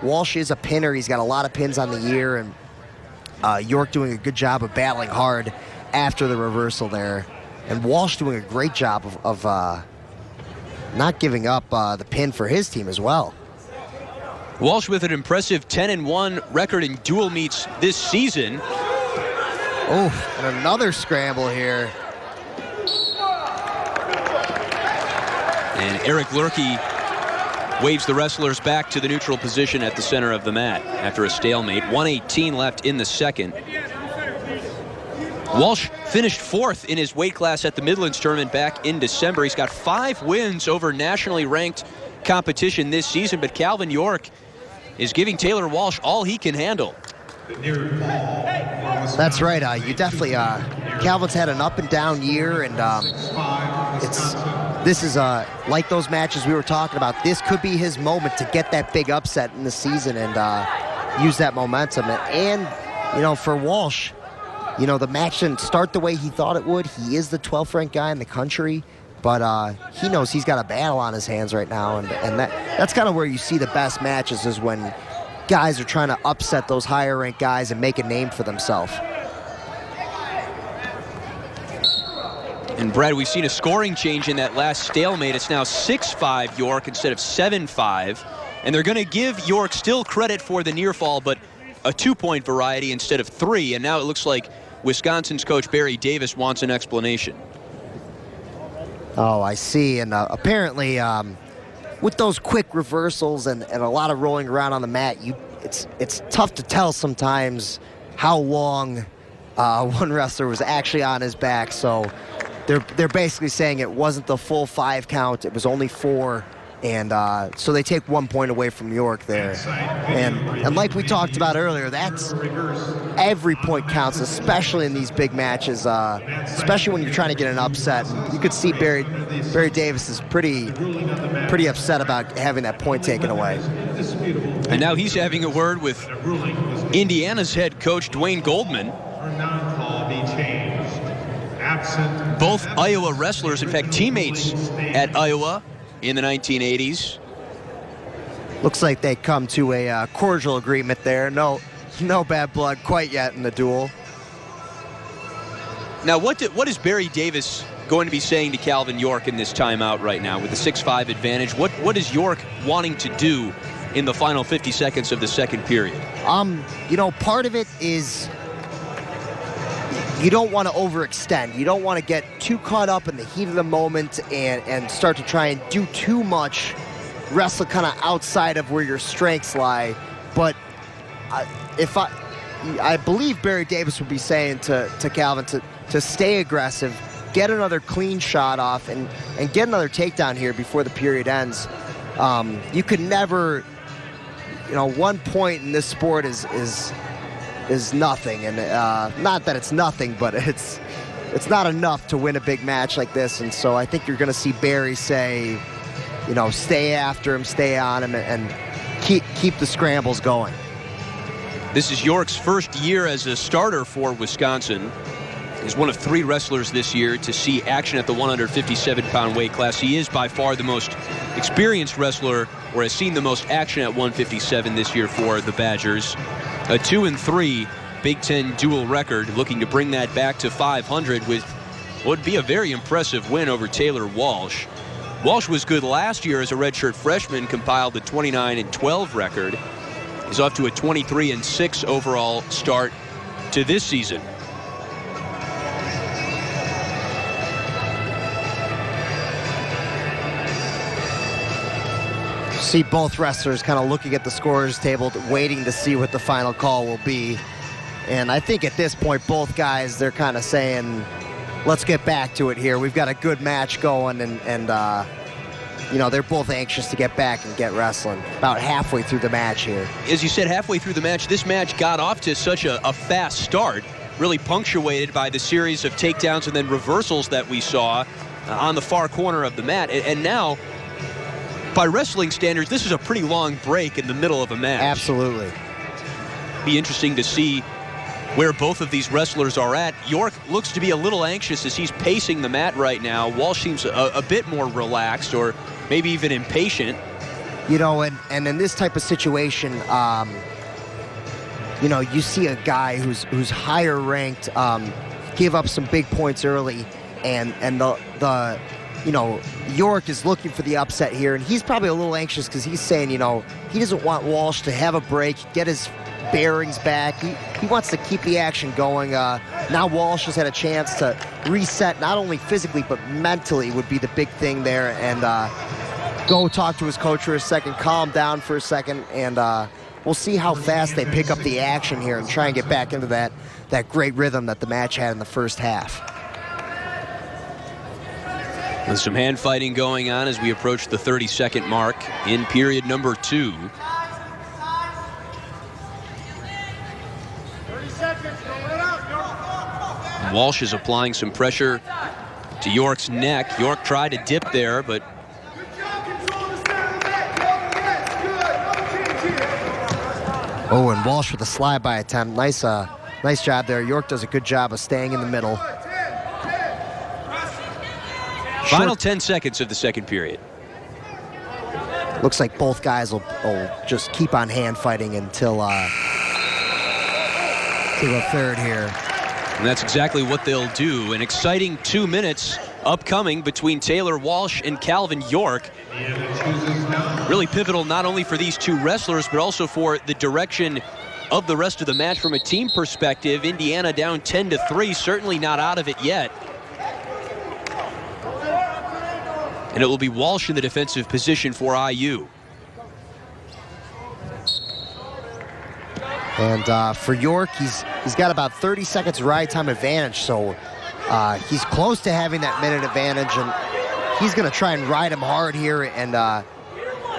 Walsh is a pinner. He's got a lot of pins on the year, and York doing a good job of battling hard after the reversal there. And Walsh doing a great job of not giving up the pin for his team as well. Walsh with an impressive 10-1 record in dual meets this season. Oh, and another scramble here. And Eric Lurkey waves the wrestlers back to the neutral position at the center of the mat after a stalemate. 1:18 left in the second. Walsh finished 4th in his weight class at the Midlands tournament back in December. He's got 5 wins over nationally ranked competition this season, but Kalvin York is giving Taylor Walsh all he can handle. That's right. You definitely, Kalvin's had an up and down year, and this is like those matches we were talking about. This could be his moment to get that big upset in the season and use that momentum. And you know, for Walsh, you know, the match didn't start the way he thought it would. He is the 12th ranked guy in the country, but he knows he's got a battle on his hands right now, and that's kind of where you see the best matches, is when guys are trying to upset those higher ranked guys and make a name for themselves. And Brad, we've seen a scoring change in that last stalemate. It's now 6-5 York instead of 7-5. And they're going to give York still credit for the near fall, but a 2-point variety instead of 3. And now it looks like Wisconsin's coach Barry Davis wants an explanation. Oh, I see. And apparently with those quick reversals and a lot of rolling around on the mat, it's tough to tell sometimes how long one wrestler was actually on his back. So they're basically saying it wasn't the full 5 count, it was only 4, and so they take 1 point away from York there. And like we talked about earlier, that's every point counts, especially in these big matches, especially when you're trying to get an upset. And you could see Barry Davis is pretty upset about having that point taken away. And now he's having a word with Indiana's head coach Dwayne Goldman. Both Iowa wrestlers, in fact, teammates at Iowa in the 1980s. Looks like they come to a cordial agreement there. No bad blood quite yet in the duel. Now, what is Barry Davis going to be saying to Kalvin York in this timeout right now with the 6-5 advantage? What is York wanting to do in the final 50 seconds of the second period? You know, part of it is you don't want to overextend. You don't want to get too caught up in the heat of the moment and start to try and do too much, wrestle kind of outside of where your strengths lie. But I believe Barry Davis would be saying to Kalvin to stay aggressive, get another clean shot off, and get another takedown here before the period ends. You could never, you know, 1 point in this sport is nothing, and not that it's nothing, but it's not enough to win a big match like this. And so I think you're going to see Barry say, you know, stay after him, stay on him, and keep the scrambles going. This is York's first year as a starter for Wisconsin, is one of 3 wrestlers this year to see action at the 157-pound weight class. He is by far the most experienced wrestler, or has seen the most action at 157 this year for the Badgers. A 2-3 Big Ten dual record, looking to bring that back to 500 with what would be a very impressive win over Taylor Walsh. Walsh was good last year as a redshirt freshman, compiled the 29-12 record. He's off to a 23-6 overall start to this season. See both wrestlers kind of looking at the scorers table, waiting to see what the final call will be. And I think at this point, both guys, they're kind of saying, let's get back to it here. We've got a good match going, and you know, they're both anxious to get back and get wrestling. About halfway through the match here. As you said, halfway through the match, this match got off to such a fast start, really punctuated by the series of takedowns and then reversals that we saw on the far corner of the mat. And now, by wrestling standards, this is a pretty long break in the middle of a match. Absolutely. Be interesting to see where both of these wrestlers are at. York looks to be a little anxious as he's pacing the mat right now. Walsh seems a bit more relaxed, or maybe even impatient. You know, and in this type of situation, you know, you see a guy who's higher ranked give up some big points early, and the you know, York is looking for the upset here, and he's probably a little anxious because he's saying, you know, he doesn't want Walsh to have a break, get his bearings back. He wants to keep the action going. Now Walsh has had a chance to reset, not only physically but mentally would be the big thing there, and go talk to his coach for a second, calm down for a second, and we'll see how fast they pick up the action here and try and get back into that great rhythm that the match had in the first half. With some hand fighting going on as we approach the 30-second mark in period number 2. Walsh is applying some pressure to York's neck. York tried to dip there, but oh, and Walsh with a slide-by attempt. Nice job there. York does a good job of staying in the middle. Final 10 seconds of the second period. Looks like both guys will just keep on hand fighting until the third here. And that's exactly what they'll do. An exciting 2 minutes upcoming between Taylor Walsh and Kalvin York. Really pivotal not only for these two wrestlers, but also for the direction of the rest of the match from a team perspective. Indiana down 10-3, certainly not out of it yet. And it will be Walsh in the defensive position for IU. And for York, he's got about 30 seconds ride time advantage, so he's close to having that minute advantage, and he's going to try and ride him hard here and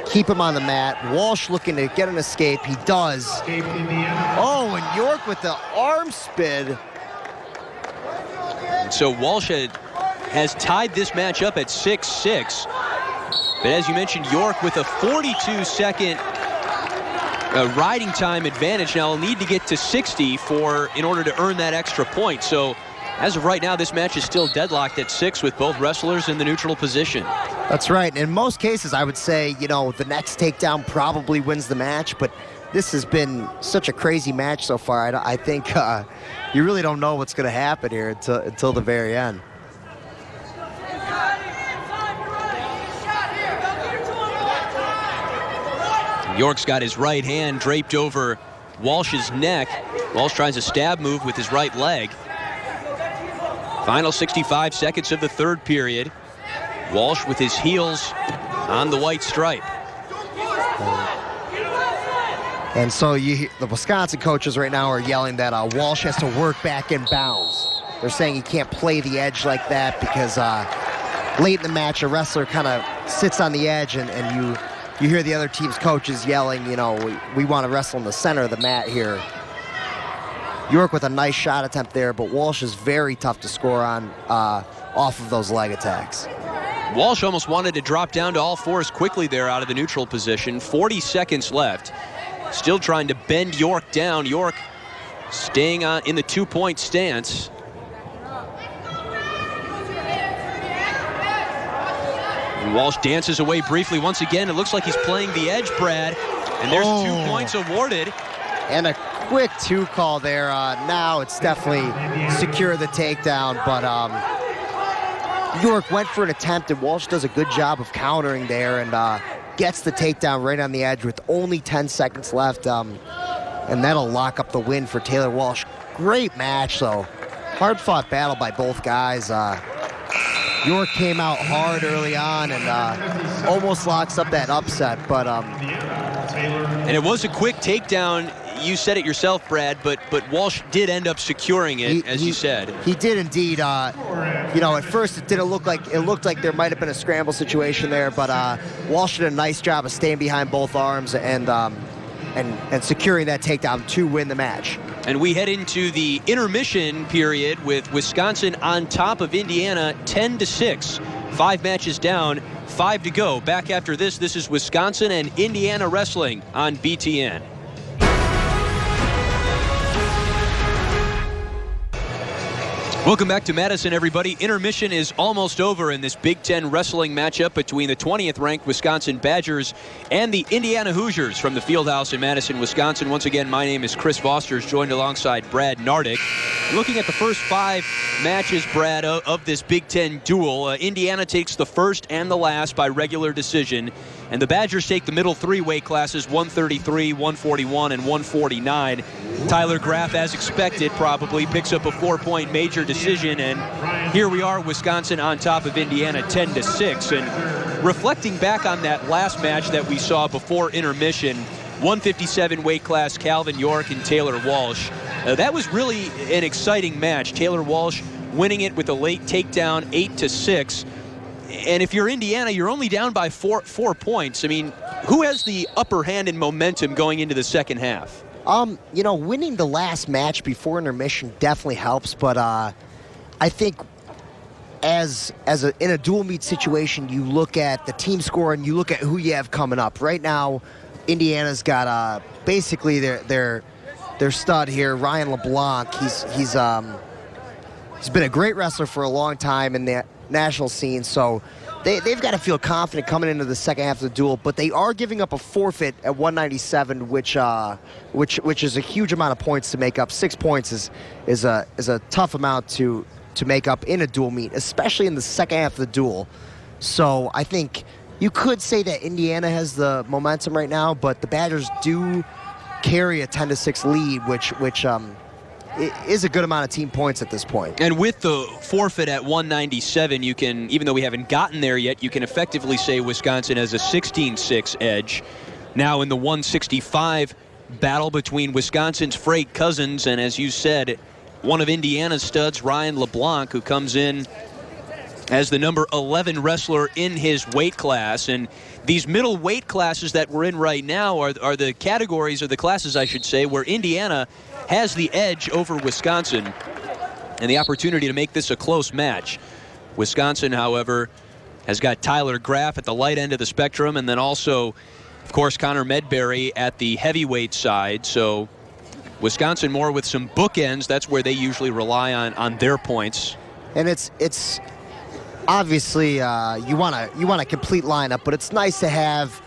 keep him on the mat. Walsh looking to get an escape. He does. Oh, and York with the arm spin. So Walsh has tied this match up at 6-6. But as you mentioned, York with a 42-second riding time advantage. Now he'll need to get to 60 in order to earn that extra point. So as of right now, this match is still deadlocked at 6 with both wrestlers in the neutral position. That's right. In most cases, I would say, you know, the next takedown probably wins the match, but this has been such a crazy match so far. I think you really don't know what's going to happen here until the very end. York's got his right hand draped over Walsh's neck. Walsh tries a stab move with his right leg. Final 65 seconds of the third period. Walsh with his heels on the white stripe. And so the Wisconsin coaches right now are yelling that Walsh has to work back in bounds. They're saying he can't play the edge like that because late in the match, a wrestler kind of sits on the edge and you hear the other team's coaches yelling, you know, we want to wrestle in the center of the mat here. York with a nice shot attempt there, but Walsh is very tough to score on off of those leg attacks. Walsh almost wanted to drop down to all fours quickly there out of the neutral position. 40 seconds left. Still trying to bend York down. York staying in the 2-point stance. And Walsh dances away briefly once again. It looks like he's playing the edge, Brad. And there's 2 points awarded. And a quick 2 call there. Now it's definitely secure the takedown, but York went for an attempt, and Walsh does a good job of countering there and gets the takedown right on the edge with only 10 seconds left. And that'll lock up the win for Taylor Walsh. Great match, though. Hard-fought battle by both guys. York came out hard early on and almost locks up that upset, but and it was a quick takedown. You said it yourself, Brad, but Walsh did end up securing it, as you said. He did indeed. At first it looked like there might have been a scramble situation there, but Walsh did a nice job of staying behind both arms and securing that takedown to win the match. And we head into the intermission period with Wisconsin on top of Indiana 10-6. 5 matches down, 5 to go. Back after this, this is Wisconsin and Indiana wrestling on BTN. Welcome back to Madison, everybody. Intermission is almost over in this Big Ten wrestling matchup between the 20th-ranked Wisconsin Badgers and the Indiana Hoosiers from the Fieldhouse in Madison, Wisconsin. Once again, my name is Chris Fosters, joined alongside Brad Nardick. Looking at the first 5 matches, Brad, of this Big Ten duel, Indiana takes the first and the last by regular decision, and the Badgers take the middle 3 weight classes, 133, 141, and 149. Tyler Graff, as expected, probably picks up a 4-point major decision, and here we are, Wisconsin on top of Indiana 10-6. And reflecting back on that last match that we saw before intermission, 157 weight class, Kalvin York and Taylor Walsh. That was really an exciting match. Taylor Walsh winning it with a late takedown, 8-6. And if you're Indiana, you're only down by four points. I mean, who has the upper hand in momentum going into the second half? Winning the last match before intermission definitely helps, but I think in a dual meet situation, you look at the team score and you look at who you have coming up. Right now, Indiana's got basically their stud here, Ryan LeBlanc. He's been a great wrestler for a long time in the national scene, so they've got to feel confident coming into the second half of the duel, but they are giving up a forfeit at 197, which is a huge amount of points to make up. 6 points is a tough amount to make up in a dual meet, especially in the second half of the duel. So I think you could say that Indiana has the momentum right now, but the Badgers do carry a 10-6 lead, which is a good amount of team points at this point. And with the forfeit at 197, you can, even though we haven't gotten there yet, you can effectively say Wisconsin has a 16-6 edge. Now in the 165 battle between Wisconsin's Frank Cousins and, as you said, one of Indiana's studs, Ryan LeBlanc, who comes in as the number 11 wrestler in his weight class. And these middle weight classes that we're in right now are the categories, or the classes, I should say, where Indiana has the edge over Wisconsin and the opportunity to make this a close match. Wisconsin, however, has got Tyler Graff at the light end of the spectrum, and then also, of course, Connor Medbery at the heavyweight side. So Wisconsin more with some bookends. That's where they usually rely on their points. And it's obviously you want a complete lineup, but it's nice to have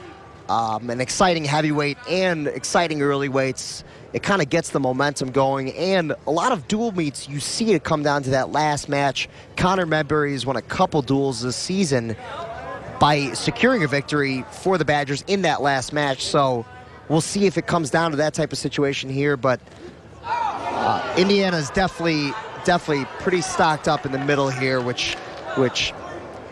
an exciting heavyweight and exciting early weights. It kind of gets the momentum going, and a lot of dual meets, you see it come down to that last match. Connor Medbery has won a couple duels this season by securing a victory for the Badgers in that last match, so we'll see if it comes down to that type of situation here, but Indiana's definitely pretty stocked up in the middle here, which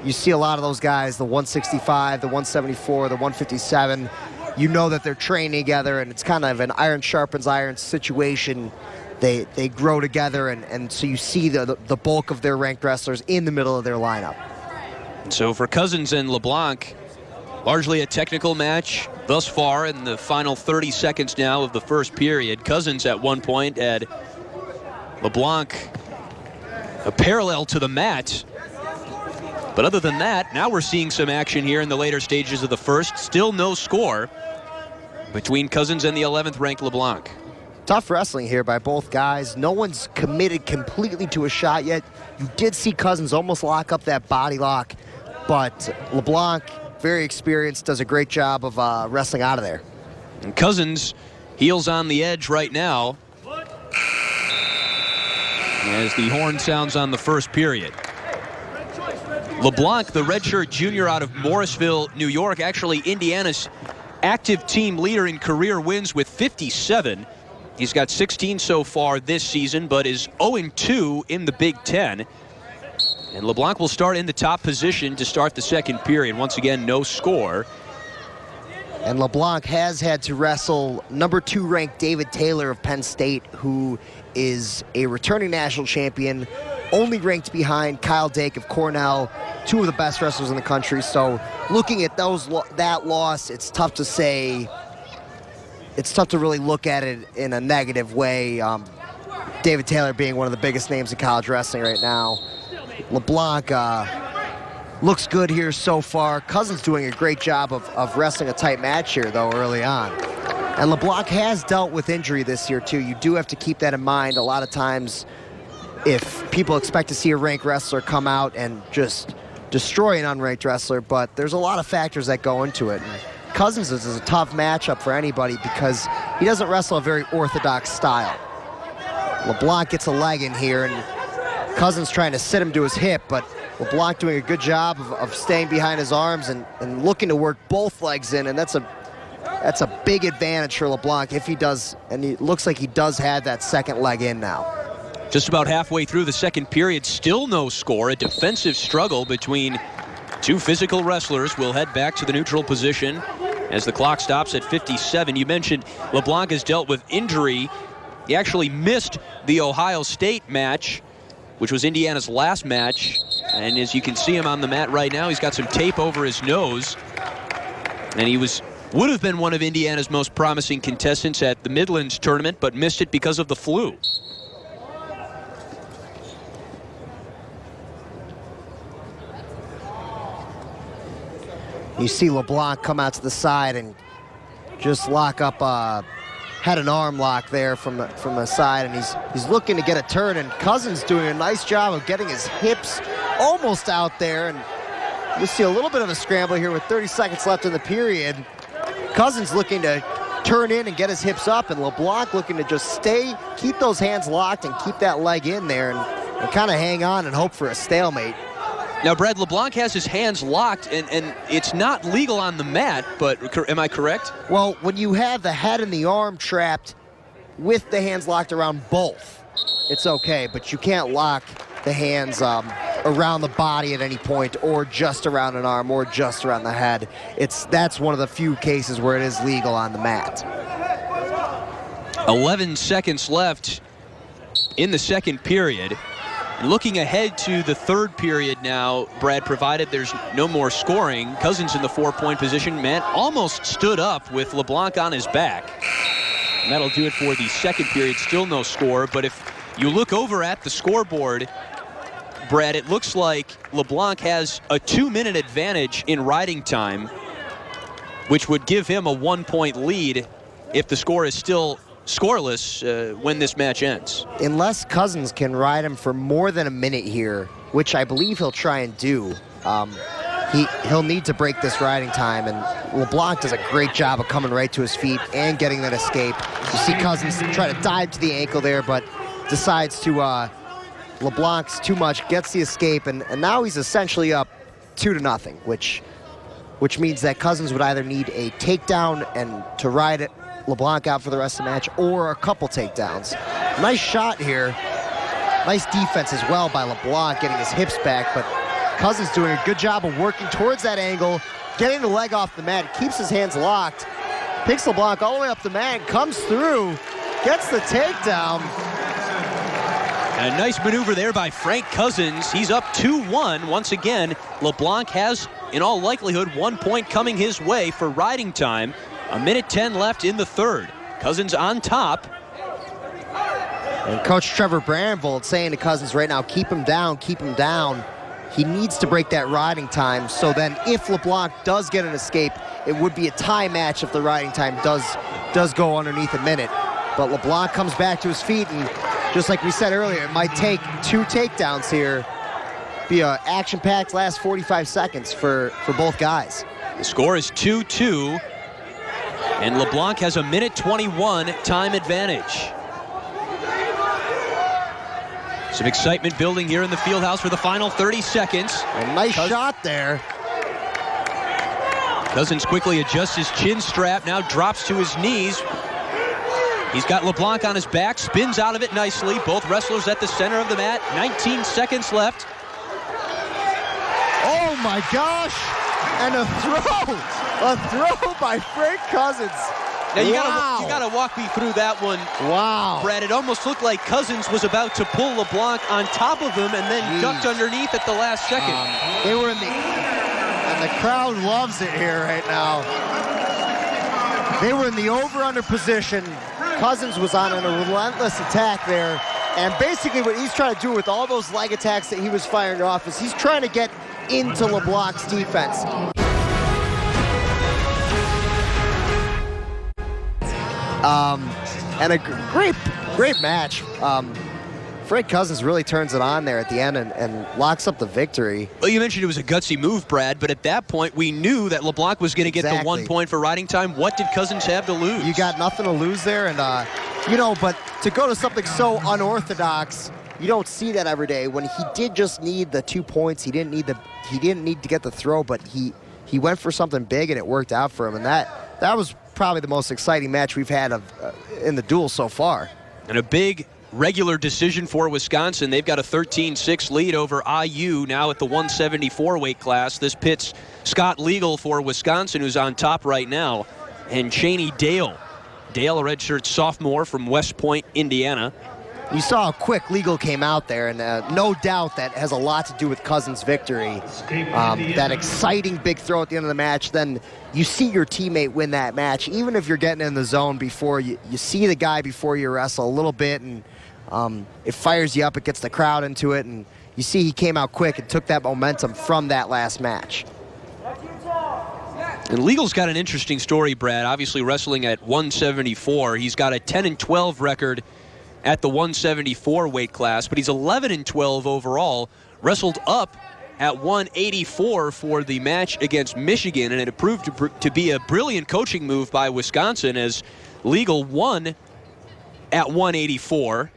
you see a lot of those guys, the 165, the 174, the 157. You know that they're training together, and it's kind of an iron sharpens iron situation. They grow together, and so you see the bulk of their ranked wrestlers in the middle of their lineup. So for Cousins and LeBlanc, largely a technical match thus far in the final 30 seconds now of the first period. Cousins at one point had LeBlanc a parallel to the mat. But other than that, now we're seeing some action here in the later stages of the first. Still no score between Cousins and the 11th ranked LeBlanc. Tough wrestling here by both guys. No one's committed completely to a shot yet. You did see Cousins almost lock up that body lock but LeBlanc, very experienced, does a great job of wrestling out of there. And Cousins, heels on the edge right now as the horn sounds on the first period. LeBlanc, the redshirt junior out of Morrisville, New York, actually Indiana's active team leader in career wins with 57. He's got 16 so far this season, but is 0-2 in the Big Ten. And LeBlanc will start in the top position to start the second period. Once again, no score. And LeBlanc has had to wrestle number 2 ranked David Taylor of Penn State, who is a returning national champion, only ranked behind Kyle Dake of Cornell, 2 of the best wrestlers in the country. So looking at that loss, it's tough to say, it's tough to really look at it in a negative way. David Taylor being one of the biggest names in college wrestling right now. LeBlanc looks good here so far. Cousins doing a great job of wrestling a tight match here, though, early on. And LeBlanc has dealt with injury this year, too. You do have to keep that in mind. A lot of times, if people expect to see a ranked wrestler come out and just destroy an unranked wrestler, but there's a lot of factors that go into it. And Cousins is a tough matchup for anybody because he doesn't wrestle a very orthodox style. LeBlanc gets a leg in here, and Cousins trying to sit him to his hip, but LeBlanc doing a good job of staying behind his arms and looking to work both legs in, and that's a big advantage for LeBlanc if he does, and it looks like he does have that second leg in now. Just about halfway through the second period, still no score. A defensive struggle between 2 physical wrestlers. We'll head back to the neutral position as the clock stops at 57. You mentioned LeBlanc has dealt with injury. He actually missed the Ohio State match, which was Indiana's last match. And as you can see him on the mat right now, he's got some tape over his nose. And he would have been one of Indiana's most promising contestants at the Midlands tournament, but missed it because of the flu. You see LeBlanc come out to the side and just lock up, had an arm lock there from the side, and he's looking to get a turn, and Cousins doing a nice job of getting his hips almost out there, and we see a little bit of a scramble here with 30 seconds left in the period. Cousins looking to turn in and get his hips up, and LeBlanc looking to just keep those hands locked and keep that leg in there and kind of hang on and hope for a stalemate. Now, Brad, LeBlanc has his hands locked, and it's not legal on the mat, but am I correct? Well, when you have the head and the arm trapped with the hands locked around both, it's okay, but you can't lock the hands around the body at any point, or just around an arm, or just around the head. That's one of the few cases where it is legal on the mat. 11 seconds left in the second period. Looking ahead to the third period now, Brad, provided there's no more scoring. Cousins in the 4-point position. Man almost stood up with LeBlanc on his back. And that'll do it for the second period. Still no score, but if you look over at the scoreboard, Brad, it looks like LeBlanc has a 2-minute advantage in riding time, which would give him a 1-point lead if the score is still scoreless when this match ends. Unless Cousins can ride him for more than a minute here, which I believe he'll try and do, he'll need to break this riding time, and LeBlanc does a great job of coming right to his feet and getting that escape. You see Cousins try to dive to the ankle there, but decides to, LeBlanc's too much, gets the escape, and now he's essentially up 2-0, which means that Cousins would either need a takedown and to ride it LeBlanc out for the rest of the match, or a couple takedowns. Nice shot here. Nice defense as well by LeBlanc, getting his hips back, but Cousins doing a good job of working towards that angle, getting the leg off the mat, keeps his hands locked, picks LeBlanc all the way up the mat, comes through, gets the takedown. A nice maneuver there by Frank Cousins. He's up 2-1. Once again, LeBlanc has, in all likelihood, 1 point coming his way for riding time. 1:10 left in the third. Cousins on top. And Coach Trevor Brandvold saying to Cousins right now, keep him down, keep him down. He needs to break that riding time, so then if LeBlanc does get an escape, it would be a tie match if the riding time does go underneath a minute. But LeBlanc comes back to his feet, and just like we said earlier, it might take 2 takedowns here be a action-packed last 45 seconds for both guys. The score is 2-2, and LeBlanc has a minute 21 time advantage. Some excitement building here in the field house for the final 30 seconds. A nice shot there. Cousins quickly adjusts his chin strap, now drops to his knees. He's got LeBlanc on his back, spins out of it nicely. Both wrestlers at the center of the mat. 19 seconds left. Oh my gosh! And a throw by Frank Cousins. Now you gotta walk me through that one. Wow. Brad, it almost looked like Cousins was about to pull LeBlanc on top of him and then ducked underneath at the last second. They were and the crowd loves it here right now. They were in the over-under position. Cousins was on a relentless attack there. And basically what he's trying to do with all those leg attacks that he was firing off is he's trying to get into LeBlanc's defense. And a great match. Frank Cousins really turns it on there at the end and locks up the victory. Well, you mentioned it was a gutsy move, Brad, but at that point we knew that LeBlanc was going to get the 1 point for riding time. What did Cousins have to lose? You got nothing to lose there, and but to go to something so unorthodox, you don't see that every day. When he did just need the 2 points, he didn't need to get the throw, but he went for something big and it worked out for him, and that was probably the most exciting match we've had in the duel so far. And a big regular decision for Wisconsin. They've got a 13-6 lead over IU now at the 174 weight class. This pits Scott Liegel for Wisconsin, who's on top right now, and Cheney Dale. Dale, a redshirt sophomore from West Point, Indiana. You saw how quick Liegel came out there, and no doubt that has a lot to do with Cousins' victory. That exciting big throw at the end of the match, then you see your teammate win that match. Even if you're getting in the zone before, you see the guy before you wrestle a little bit, and it fires you up, it gets the crowd into it, and you see he came out quick and took that momentum from that last match. And Liegel's got an interesting story, Brad. Obviously wrestling at 174. He's got a 10-12 record at the 174 weight class, but he's 11-12 overall. Wrestled up at 184 for the match against Michigan, and it proved to be a brilliant coaching move by Wisconsin as Liegel won at 184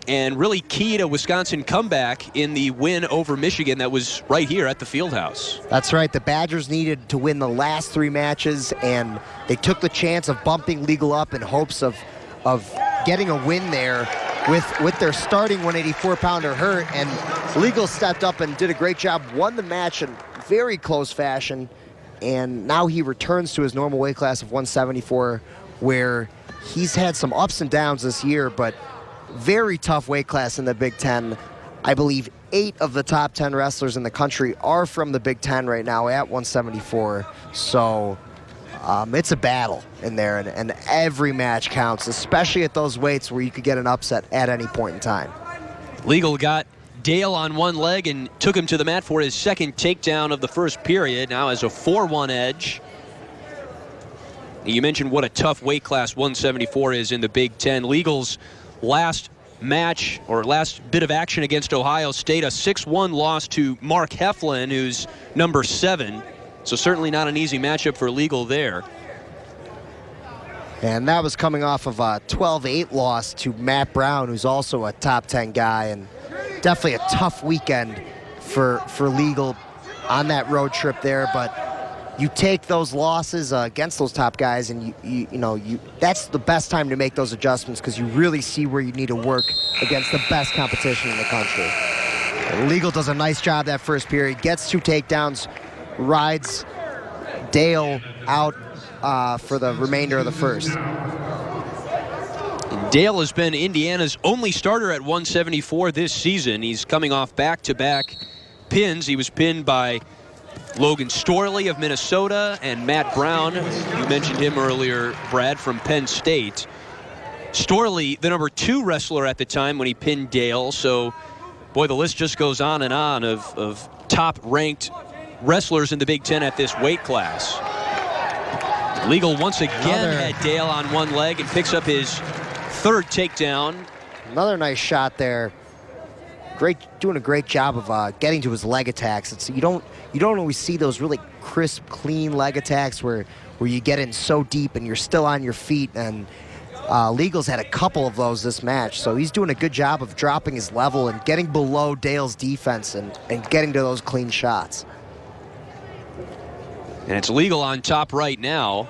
and really keyed a Wisconsin comeback in the win over Michigan that was right here at the Fieldhouse. That's right. The Badgers needed to win the last 3 matches, and they took the chance of bumping Liegel up in hopes of getting a win there with their starting 184-pounder hurt, and Liegel stepped up and did a great job, won the match in very close fashion, and now he returns to his normal weight class of 174, where he's had some ups and downs this year, but very tough weight class in the Big Ten. I believe 8 of the top 10 wrestlers in the country are from the Big Ten right now at 174, so it's a battle in there, and every match counts, especially at those weights where you could get an upset at any point in time. Liegel got Dale on one leg and took him to the mat for his second takedown of the first period. Now has a 4-1 edge. You mentioned what a tough weight class 174 is in the Big Ten. Liegel's last match or last bit of action against Ohio State, a 6-1 loss to Mark Heflin, who's number 7. So certainly not an easy matchup for Liegel there. And that was coming off of a 12-8 loss to Matt Brown, who's also a top 10 guy, and definitely a tough weekend for Liegel on that road trip there. But you take those losses against those top guys, and you that's the best time to make those adjustments, because you really see where you need to work against the best competition in the country. And Liegel does a nice job that first period, gets 2 takedowns, rides Dale out for the remainder of the first. Dale has been Indiana's only starter at 174 this season. He's coming off back-to-back pins. He was pinned by Logan Storley of Minnesota and Matt Brown. You mentioned him earlier, Brad, from Penn State. Storley, the number 2 wrestler at the time when he pinned Dale. So, boy, the list just goes on and on of top-ranked wrestlers in the Big Ten at this weight class. Liegel once again had Dale on one leg and picks up his 3rd takedown. Another nice shot there. doing a great job of getting to his leg attacks. You don't always see those really crisp, clean leg attacks where you get in so deep and you're still on your feet. And Liegel's had a couple of those this match, so he's doing a good job of dropping his level and getting below Dale's defense and getting to those clean shots. And it's Liegel on top right now,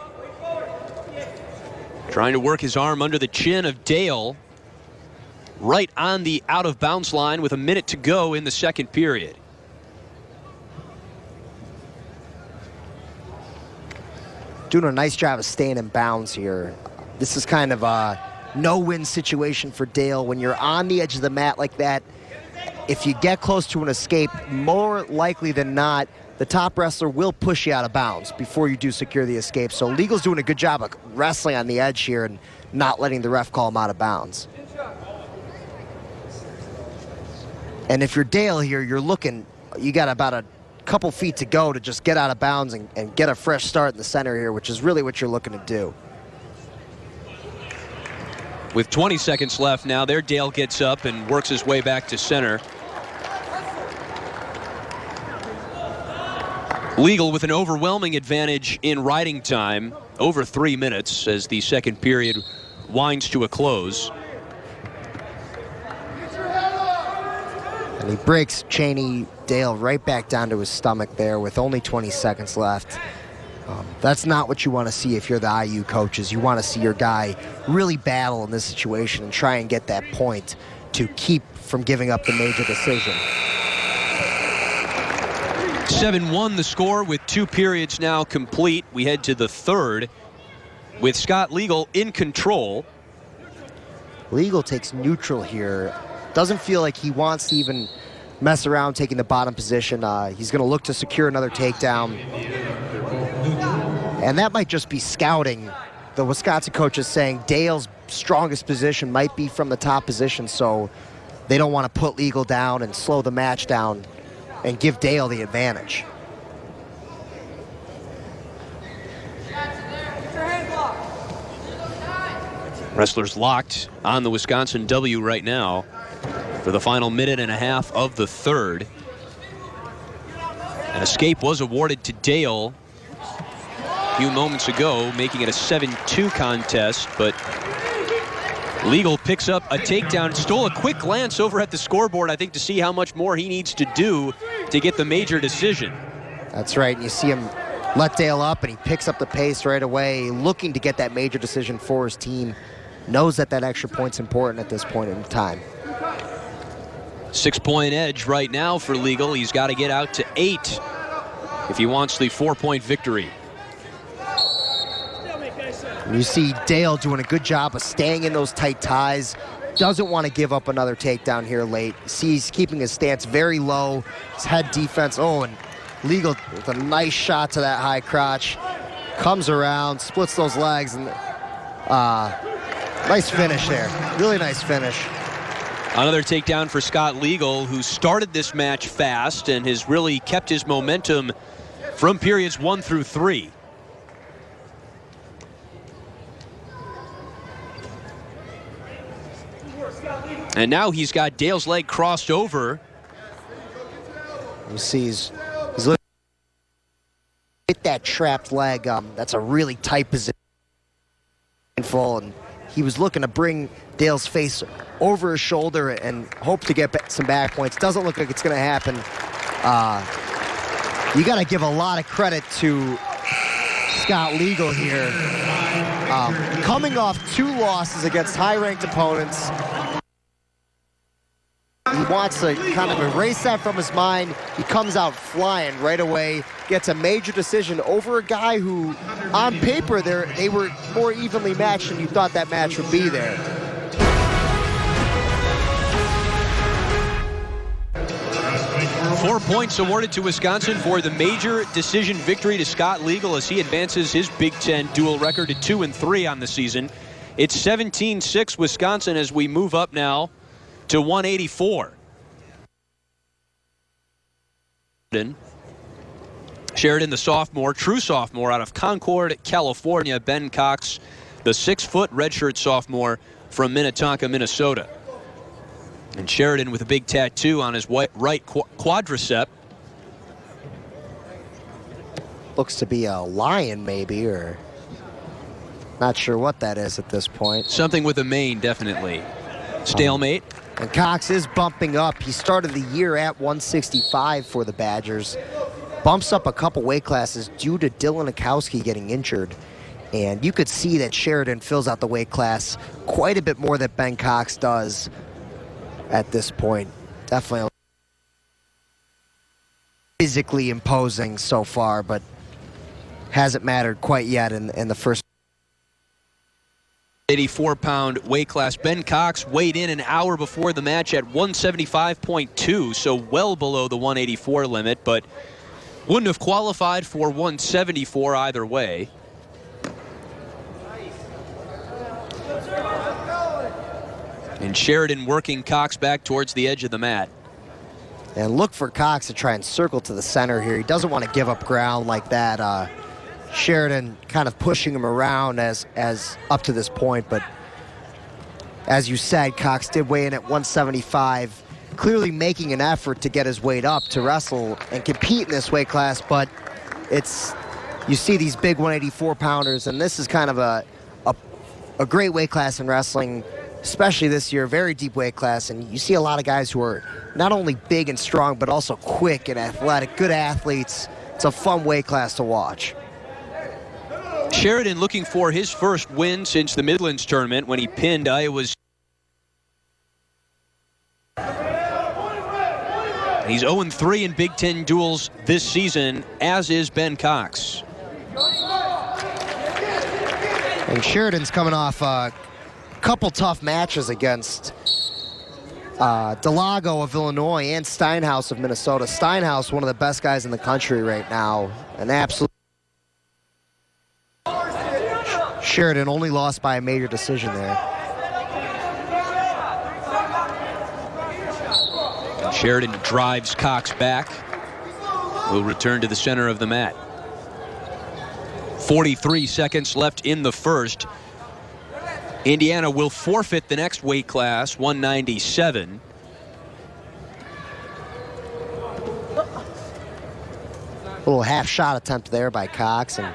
trying to work his arm under the chin of Dale, right on the out-of-bounds line with a minute to go in the second period. Doing a nice job of staying in bounds here. This is kind of a no-win situation for Dale. When you're on the edge of the mat like that, if you get close to an escape, more likely than not, the top wrestler will push you out of bounds before you do secure the escape. So Liegel's doing a good job of wrestling on the edge here and not letting the ref call him out of bounds. And if you're Dale here, you're looking, you got about a couple feet to go to just get out of bounds and get a fresh start in the center here, which is really what you're looking to do. With 20 seconds left now, there Dale gets up and works his way back to center. Liegel with an overwhelming advantage in riding time, over 3 minutes as the second period winds to a close. And he breaks Cheney, Dale right back down to his stomach there with only 20 seconds left. That's not what you want to see if you're the IU coaches. You want to see your guy really battle in this situation and try and get that point to keep from giving up the major decision. 7-1 the score with 2 periods now complete. We head to the third with Scott Liegel in control. Liegel takes neutral here. Doesn't feel like he wants to even mess around taking the bottom position. He's going to look to secure another takedown. And that might just be scouting. The Wisconsin coach is saying Dale's strongest position might be from the top position, so they don't want to put Liegel down and slow the match down and give Dale the advantage. Wrestlers locked on the Wisconsin W right now for the final minute and a half of the third. An escape was awarded to Dale a few moments ago, making it a 7-2 contest, but Liegel picks up a takedown. Stole a quick glance over at the scoreboard, I think, to see how much more he needs to do to get the major decision. That's right, and you see him let Dale up, and he picks up the pace right away, looking to get that major decision for his team. Knows that extra point's important at this point in time. 6-point edge right now for Liegel. He's got to get out to 8 if he wants the 4-point victory. You see Dale doing a good job of staying in those tight ties. Doesn't want to give up another takedown here late. See, he's keeping his stance very low. His head defense. Oh, and Liegel with a nice shot to that high crotch. Comes around, splits those legs, and nice finish there. Really nice finish. Another takedown for Scott Liegel, who started this match fast and has really kept his momentum from periods 1 through 3. And now he's got Dale's leg crossed over. You see he's looking at that trapped leg. That's a really tight position. And he was looking to bring Dale's face over his shoulder and hope to get some back points. Doesn't look like it's going to happen. You got to give a lot of credit to Scott Liegel here. Coming off 2 losses against high-ranked opponents. He wants to kind of erase that from his mind. He comes out flying right away, gets a major decision over a guy who, on paper, they were more evenly matched than you thought that match would be there. Four points awarded to Wisconsin for the major decision victory to Scott Liegel as he advances his Big Ten dual record to 2-3 on the season. It's 17-6 Wisconsin as we move up now to 184. Sheridan, the sophomore, true sophomore out of Concord, California. Ben Cox, the 6-foot redshirt sophomore from Minnetonka, Minnesota. And Sheridan with a big tattoo on his right quadricep. Looks to be a lion, maybe, or not sure what that is at this point. Something with a mane, definitely. Stalemate. And Cox is bumping up. He started the year at 165 for the Badgers. Bumps up a couple weight classes due to Dylan Akowski getting injured. And you could see that Sheridan fills out the weight class quite a bit more than Ben Cox does at this point. Definitely physically imposing so far, but hasn't mattered quite yet in the first. 84-pound weight class. Ben Cox weighed in an hour before the match at 175.2, so well below the 184 limit, but wouldn't have qualified for 174 either way. And Sheridan working Cox back towards the edge of the mat. And look for Cox to try and circle to the center here. He doesn't want to give up ground like that. Sheridan kind of pushing him around as up to this point, but as you said, Cox did weigh in at 175, clearly making an effort to get his weight up to wrestle and compete in this weight class, but you see these big 184-pounders, and this is kind of a great weight class in wrestling, especially this year, very deep weight class, and you see a lot of guys who are not only big and strong, but also quick and athletic, good athletes. It's a fun weight class to watch. Sheridan looking for his first win since the Midlands tournament when he pinned Iowa's. He's 0-3 in Big Ten duels this season, as is Ben Cox. And Sheridan's coming off a couple tough matches against Delago of Illinois and Steinhaus of Minnesota. Steinhaus, one of the best guys in the country right now, an absolute. Sheridan only lost by a major decision there. And Sheridan drives Cox back. Will return to the center of the mat. 43 seconds left in the first. Indiana will forfeit the next weight class, 197. A little half shot attempt there by Cox, and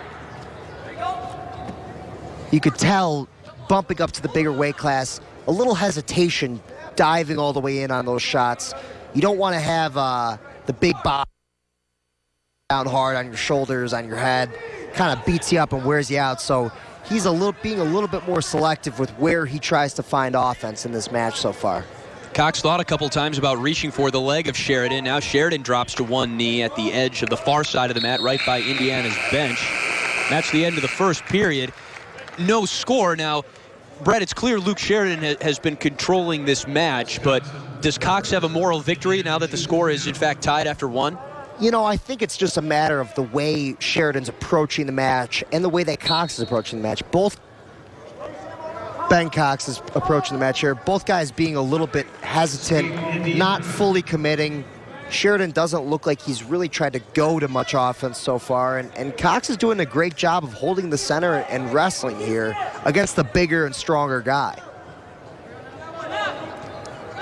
you could tell bumping up to the bigger weight class, a little hesitation diving all the way in on those shots. You don't want to have the big body down hard on your shoulders, on your head, kind of beats you up and wears you out. So he's being a little bit more selective with where he tries to find offense in this match so far. Cox thought a couple times about reaching for the leg of Sheridan. Now Sheridan drops to one knee at the edge of the far side of the mat, right by Indiana's bench. That's the end of the first period. No score. Now, Brett, it's clear Luke Sheridan has been controlling this match, but does Cox have a moral victory now that the score is in fact tied after one? You know, I think it's just a matter of the way Sheridan's approaching the match and the way that Cox is approaching the match. Both Ben Cox is approaching the match here. Both guys being a little bit hesitant, not fully committing. Sheridan doesn't look like he's really tried to go to much offense so far, and Cox is doing a great job of holding the center and wrestling here against the bigger and stronger guy.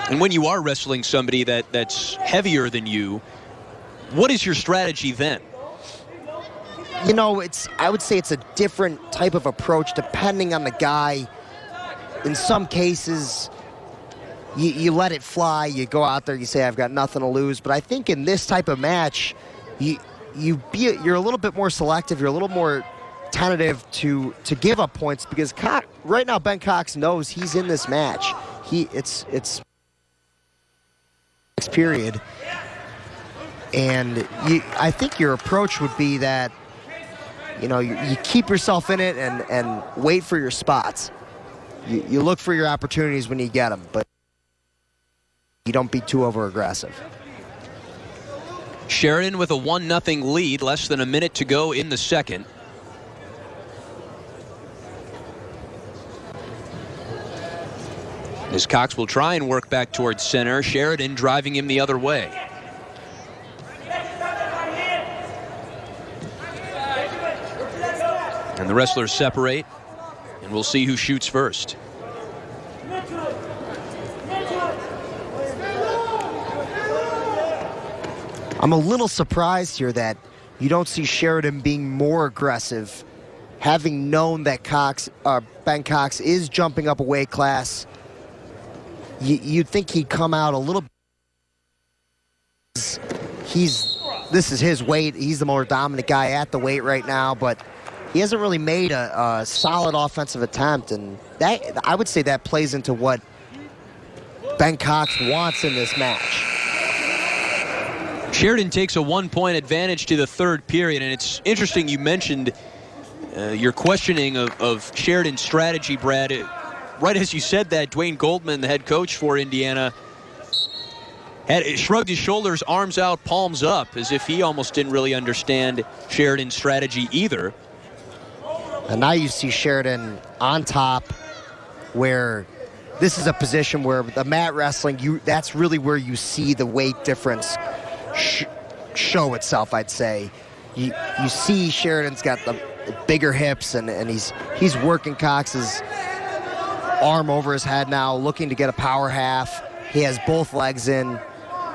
And when you are wrestling somebody that's heavier than you, what is your strategy then? You know, I would say it's a different type of approach depending on the guy. In some cases, you let it fly, you go out there, you say, I've got nothing to lose. But I think in this type of match, you're a little bit more selective, you're a little more tentative to give up points, because right now Ben Cox knows he's in this match. It's period. And I think your approach would be that, you know, you keep yourself in it and wait for your spots. You look for your opportunities when you get them, but you don't be too over-aggressive. Sheridan with a 1-0 lead, less than a minute to go in the second. As Cox will try and work back towards center, Sheridan driving him the other way. And the wrestlers separate, and we'll see who shoots first. I'm a little surprised here that you don't see Sheridan being more aggressive, having known that Ben Cox is jumping up a weight class. You'd think he'd come out a little. This is his weight. He's the more dominant guy at the weight right now, but he hasn't really made a solid offensive attempt, and that, I would say, that plays into what Ben Cox wants in this match. Sheridan takes a 1-point advantage to the third period, and it's interesting you mentioned your questioning of Sheridan's strategy, Brad. Right as you said that, Dwayne Goldman, the head coach for Indiana, had shrugged his shoulders, arms out, palms up, as if he almost didn't really understand Sheridan's strategy either. And now you see Sheridan on top, where this is a position where the mat wrestling, that's really where you see the weight difference show itself, I'd say. You see Sheridan's got the bigger hips, and he's working Cox's arm over his head now, looking to get a power half. He has both legs in,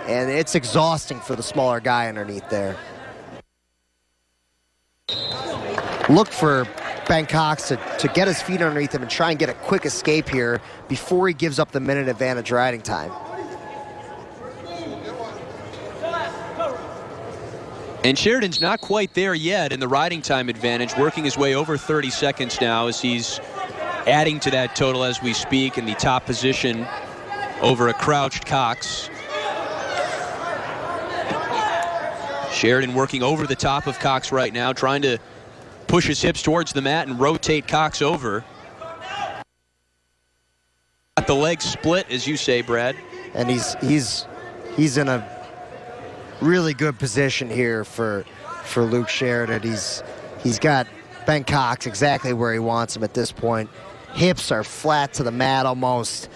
and it's exhausting for the smaller guy underneath there. Look for Ben Cox to get his feet underneath him and try and get a quick escape here before he gives up the minute advantage riding time. And Sheridan's not quite there yet in the riding time advantage, working his way over 30 seconds now as he's adding to that total as we speak in the top position over a crouched Cox. Sheridan working over the top of Cox right now, trying to push his hips towards the mat and rotate Cox over. Got the legs split, as you say, Brad. And he's in a really good position here for Luke Sheridan. He's got Ben Cox exactly where he wants him at this point. Hips are flat to the mat almost.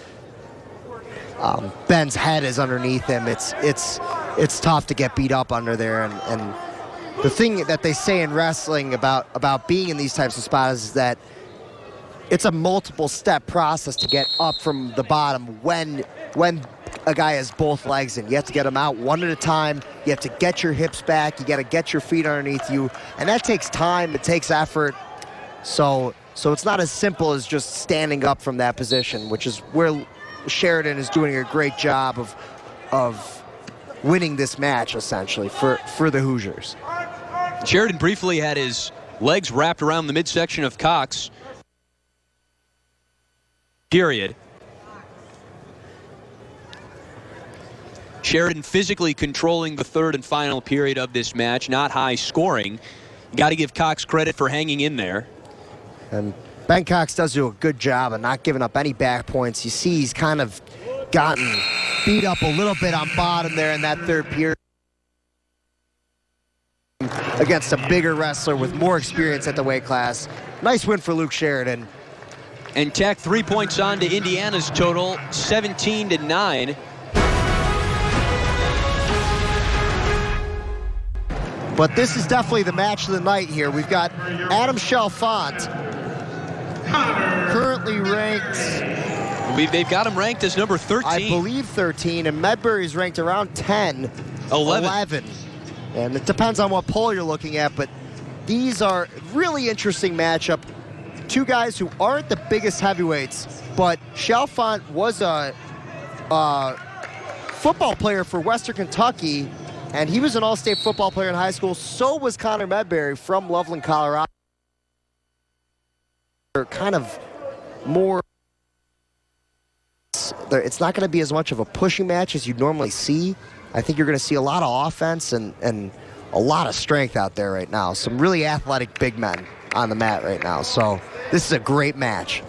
Ben's head is underneath him. It's tough to get beat up under there, and the thing that they say in wrestling about being in these types of spots is that it's a multiple step process to get up from the bottom when a guy has both legs in. You have to get him out one at a time. You have to get your hips back. You got to get your feet underneath you, and that takes time. It takes effort. So it's not as simple as just standing up from that position, which is where Sheridan is doing a great job of winning this match, essentially, for the Hoosiers. Sheridan briefly had his legs wrapped around the midsection of Cox. Period. Sheridan physically controlling the third and final period of this match, not high scoring. Got to give Cox credit for hanging in there. And Ben Cox does do a good job of not giving up any back points. You see he's kind of gotten beat up a little bit on bottom there in that third period against a bigger wrestler with more experience at the weight class. Nice win for Luke Sheridan. And tack 3 points on to Indiana's total, 17-9. But this is definitely the match of the night here. We've got Adam Chalfant, currently ranked. They've got him ranked as number 13. I believe 13, and Medbery's ranked around 10. 11. And it depends on what poll you're looking at, but these are really interesting matchup. Two guys who aren't the biggest heavyweights, but Chalfant was a football player for Western Kentucky, and he was an all-state football player in high school. So was Connor Medbery from Loveland, Colorado. They're kind of more, it's not going to be as much of a pushing match as you'd normally see. I think you're going to see a lot of offense and a lot of strength out there right now. Some really athletic big men on the mat right now. So this is a great match.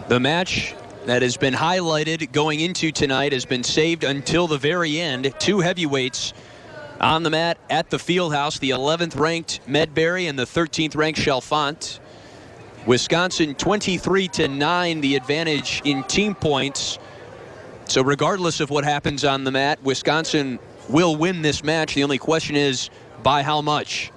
The match that has been highlighted going into tonight has been saved until the very end. Two heavyweights on the mat at the Fieldhouse, the 11th ranked Medbery and the 13th ranked Chalfant. Wisconsin 23-9, the advantage in team points. So regardless of what happens on the mat, Wisconsin will win this match. The only question is by how much.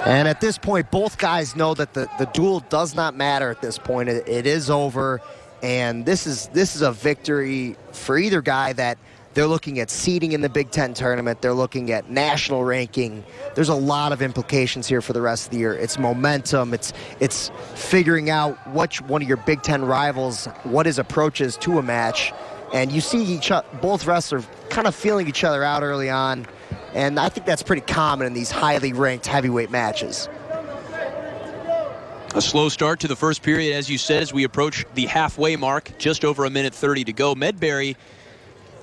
And at this point, both guys know that the duel does not matter at this point. It is over, and this is a victory for either guy that They're looking at seeding in the Big Ten tournament. They're looking at national ranking. There's a lot of implications here for the rest of the year. It's momentum. It's figuring out which one of your Big Ten rivals, what his approach is to a match. And you see both wrestlers kind of feeling each other out early on. And I think that's pretty common in these highly ranked heavyweight matches. A slow start to the first period, as you said, as we approach the halfway mark. Just over 1:30 to go. Medbery,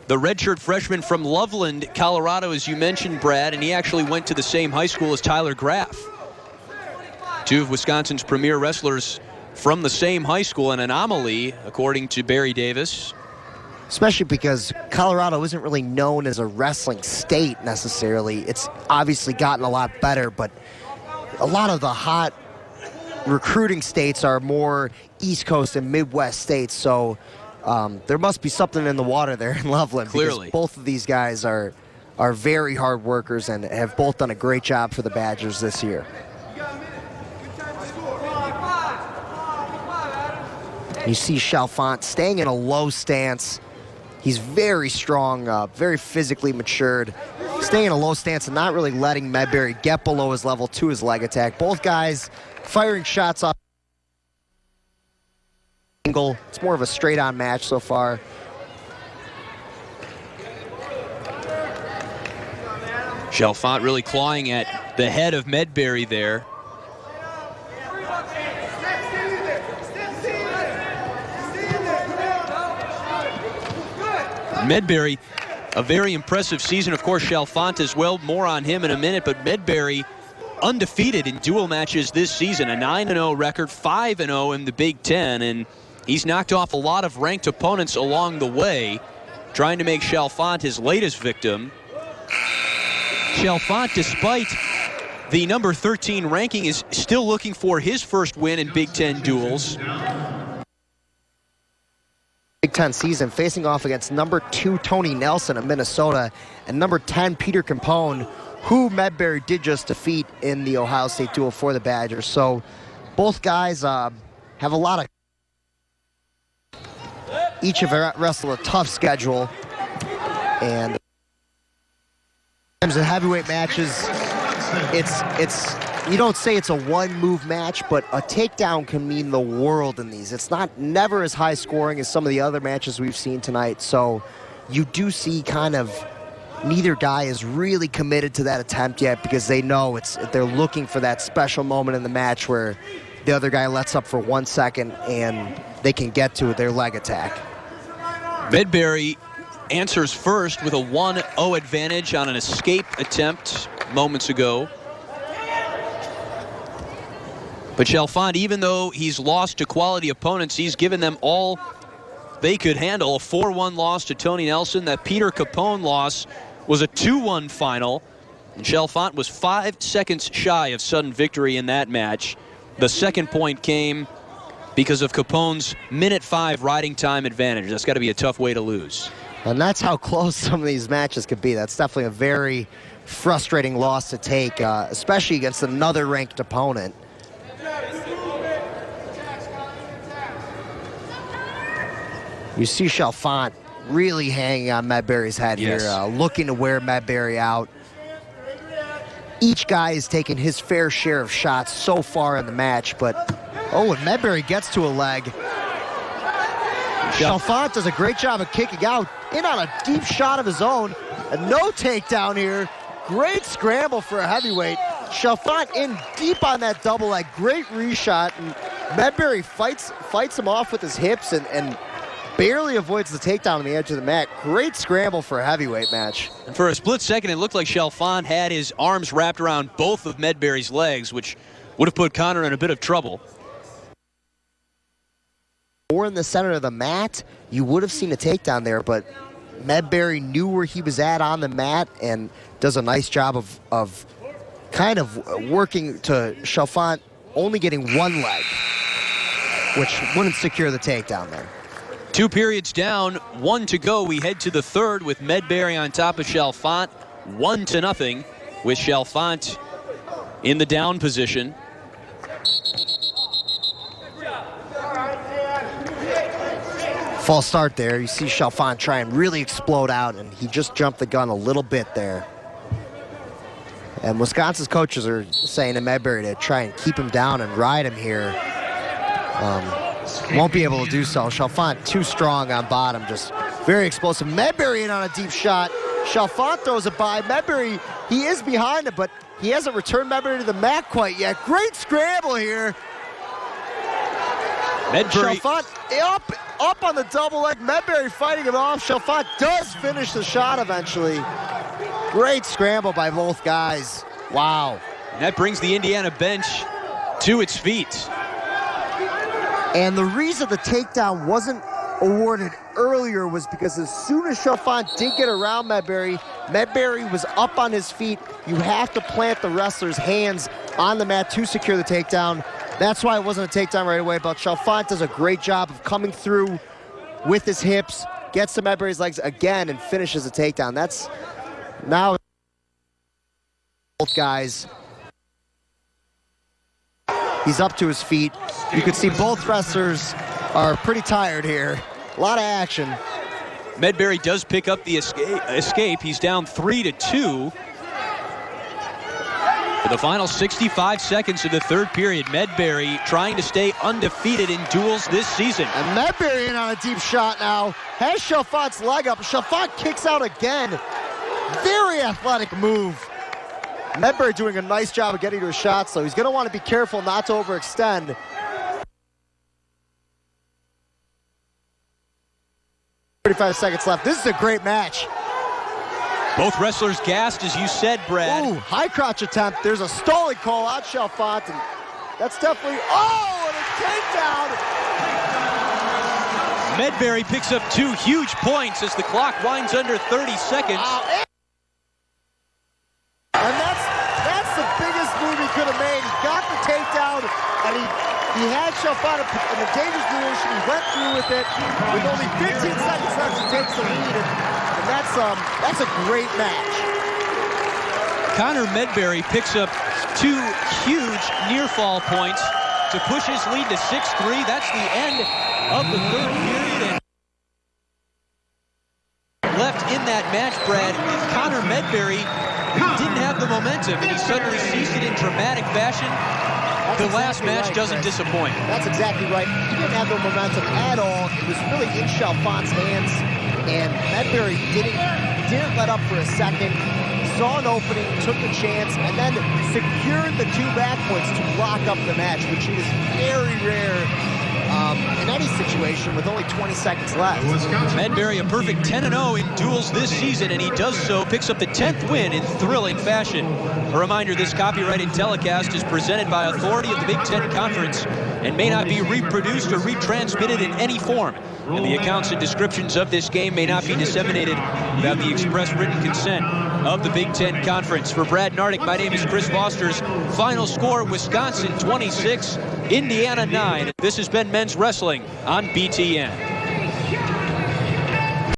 the redshirt freshman from Loveland, Colorado, as you mentioned, Brad, and he actually went to the same high school as Tyler Graff. Two of Wisconsin's premier wrestlers from the same high school, an anomaly, according to Barry Davis. Especially because Colorado isn't really known as a wrestling state necessarily. It's obviously gotten a lot better, but a lot of the hot recruiting states are more East Coast and Midwest states, so there must be something in the water there in Loveland. Clearly. Because both of these guys are very hard workers and have both done a great job for the Badgers this year. You see Chalfant staying in a low stance. He's very strong, very physically matured, staying in a low stance and not really letting Medbery get below his level to his leg attack. Both guys firing shots off angle. It's more of a straight-on match so far. Chalfant really clawing at the head of Medbery there. Medbery, a very impressive season. Of course, Chalfant as well. More on him in a minute, but Medbery undefeated in dual matches this season. A 9-0 record, 5-0 in the Big Ten, and he's knocked off a lot of ranked opponents along the way, trying to make Chalfant his latest victim. Chalfant, despite the number 13 ranking, is still looking for his first win in Big Ten duels. Big Ten season, facing off against number 2 Tony Nelson of Minnesota and number 10 Peter Capone, who Medbery did just defeat in the Ohio State duel for the Badgers. So both guys have a lot of... Each have wrestled a tough schedule, and in terms of heavyweight matches, it's you don't say it's a one-move match, but a takedown can mean the world in these. It's never as high scoring as some of the other matches we've seen tonight, so you do see kind of neither guy is really committed to that attempt yet because they know they're looking for that special moment in the match where the other guy lets up for 1 second and they can get to their leg attack. Medbery answers first with a 1-0 advantage on an escape attempt moments ago. But Chalfant, even though he's lost to quality opponents, he's given them all they could handle. A 4-1 loss to Tony Nelson. That Peter Capone loss was a 2-1 final. And Chalfant was 5 seconds shy of sudden victory in that match. The second point came because of Capone's minute 5 riding time advantage. That's got to be a tough way to lose. And that's how close some of these matches could be. That's definitely a very frustrating loss to take, especially against another ranked opponent. You see Chalfant really hanging on Medbery's head here, looking to wear Medbery out. Each guy has taken his fair share of shots so far in the match, but when Medbery gets to a leg, Chalfant does a great job of kicking out, in on a deep shot of his own. No takedown here. Great scramble for a heavyweight. Chalfant in deep on that double leg. Great reshot, and Medbery fights him off with his hips and barely avoids the takedown on the edge of the mat. Great scramble for a heavyweight match. And for a split second, it looked like Chalfant had his arms wrapped around both of Medbery's legs, which would have put Connor in a bit of trouble. More in the center of the mat, you would have seen a takedown there, but Medbery knew where he was at on the mat and does a nice job of kind of working to Chalfant only getting one leg, which wouldn't secure the takedown there. 2 periods down, 1 to go. We head to the third with Medbery on top of Chalfant, 1-0, with Chalfant in the down position. False start there. You see Chalfant try and really explode out, and he just jumped the gun a little bit there. And Wisconsin's coaches are saying to Medbery to try and keep him down and ride him here. Won't be able to do so. Chalfant too strong on bottom, just very explosive. Medbery in on a deep shot. Chalfant throws it by. Medbery, he is behind it, but he hasn't returned Medbery to the mat quite yet. Great scramble here. Medbery. Chalfant up on the double leg. Medbery fighting him off. Chalfant does finish the shot eventually. Great scramble by both guys. Wow. And that brings the Indiana bench to its feet. And the reason the takedown wasn't awarded earlier was because as soon as Chalfant did get around Medbery, Medbery was up on his feet. You have to plant the wrestler's hands on the mat to secure the takedown. That's why it wasn't a takedown right away, but Chalfant does a great job of coming through with his hips, gets to Medbery's legs again, and finishes the takedown. That's now both guys. He's up to his feet. You can see both wrestlers are pretty tired here. A lot of action. Medbery does pick up the escape. He's down 3-2. For the final 65 seconds of the third period, Medbery trying to stay undefeated in duels this season. And Medbery in on a deep shot now. Has Chalfant's leg up. Chalfant kicks out again. Very athletic move. Medbery doing a nice job of getting to his shot, so he's going to want to be careful not to overextend. 35 seconds left. This is a great match. Both wrestlers gassed, as you said, Brad. Ooh, high crotch attempt. There's a stalling call out Chalfant, and that's definitely, and a takedown. Medbery picks up 2 huge points as the clock winds under 30 seconds. And that's the biggest move he could have made. He got the takedown, and he had Chalfant in a dangerous position. He went through with it. With only 15 seconds left, he takes the lead, and that's a great match. Connor Medbery picks up 2 huge near-fall points to push his lead to 6-3. That's the end of the third period. And left in that match, Brad, Connor Medbery didn't have the momentum, and he suddenly seized it in dramatic fashion. The last match doesn't disappoint. That's exactly right. He didn't have the momentum at all. It was really in Chalfant's hands, and Medbery didn't let up for a second. Saw an opening, took the chance, and then secured the 2 back points to lock up the match, which is very rare in any situation with only 20 seconds left. Medbery a perfect 10-0 in duels this season, and he does so, picks up the 10th win in thrilling fashion. A reminder, this copyrighted telecast is presented by authority of the Big Ten Conference and may not be reproduced or retransmitted in any form. And the accounts and descriptions of this game may not be disseminated without the express written consent of the Big Ten Conference. For Brad Nardick, my name is Chris Foster's. Final score, Wisconsin 26, Indiana 9. This has been Men's Wrestling on BTN.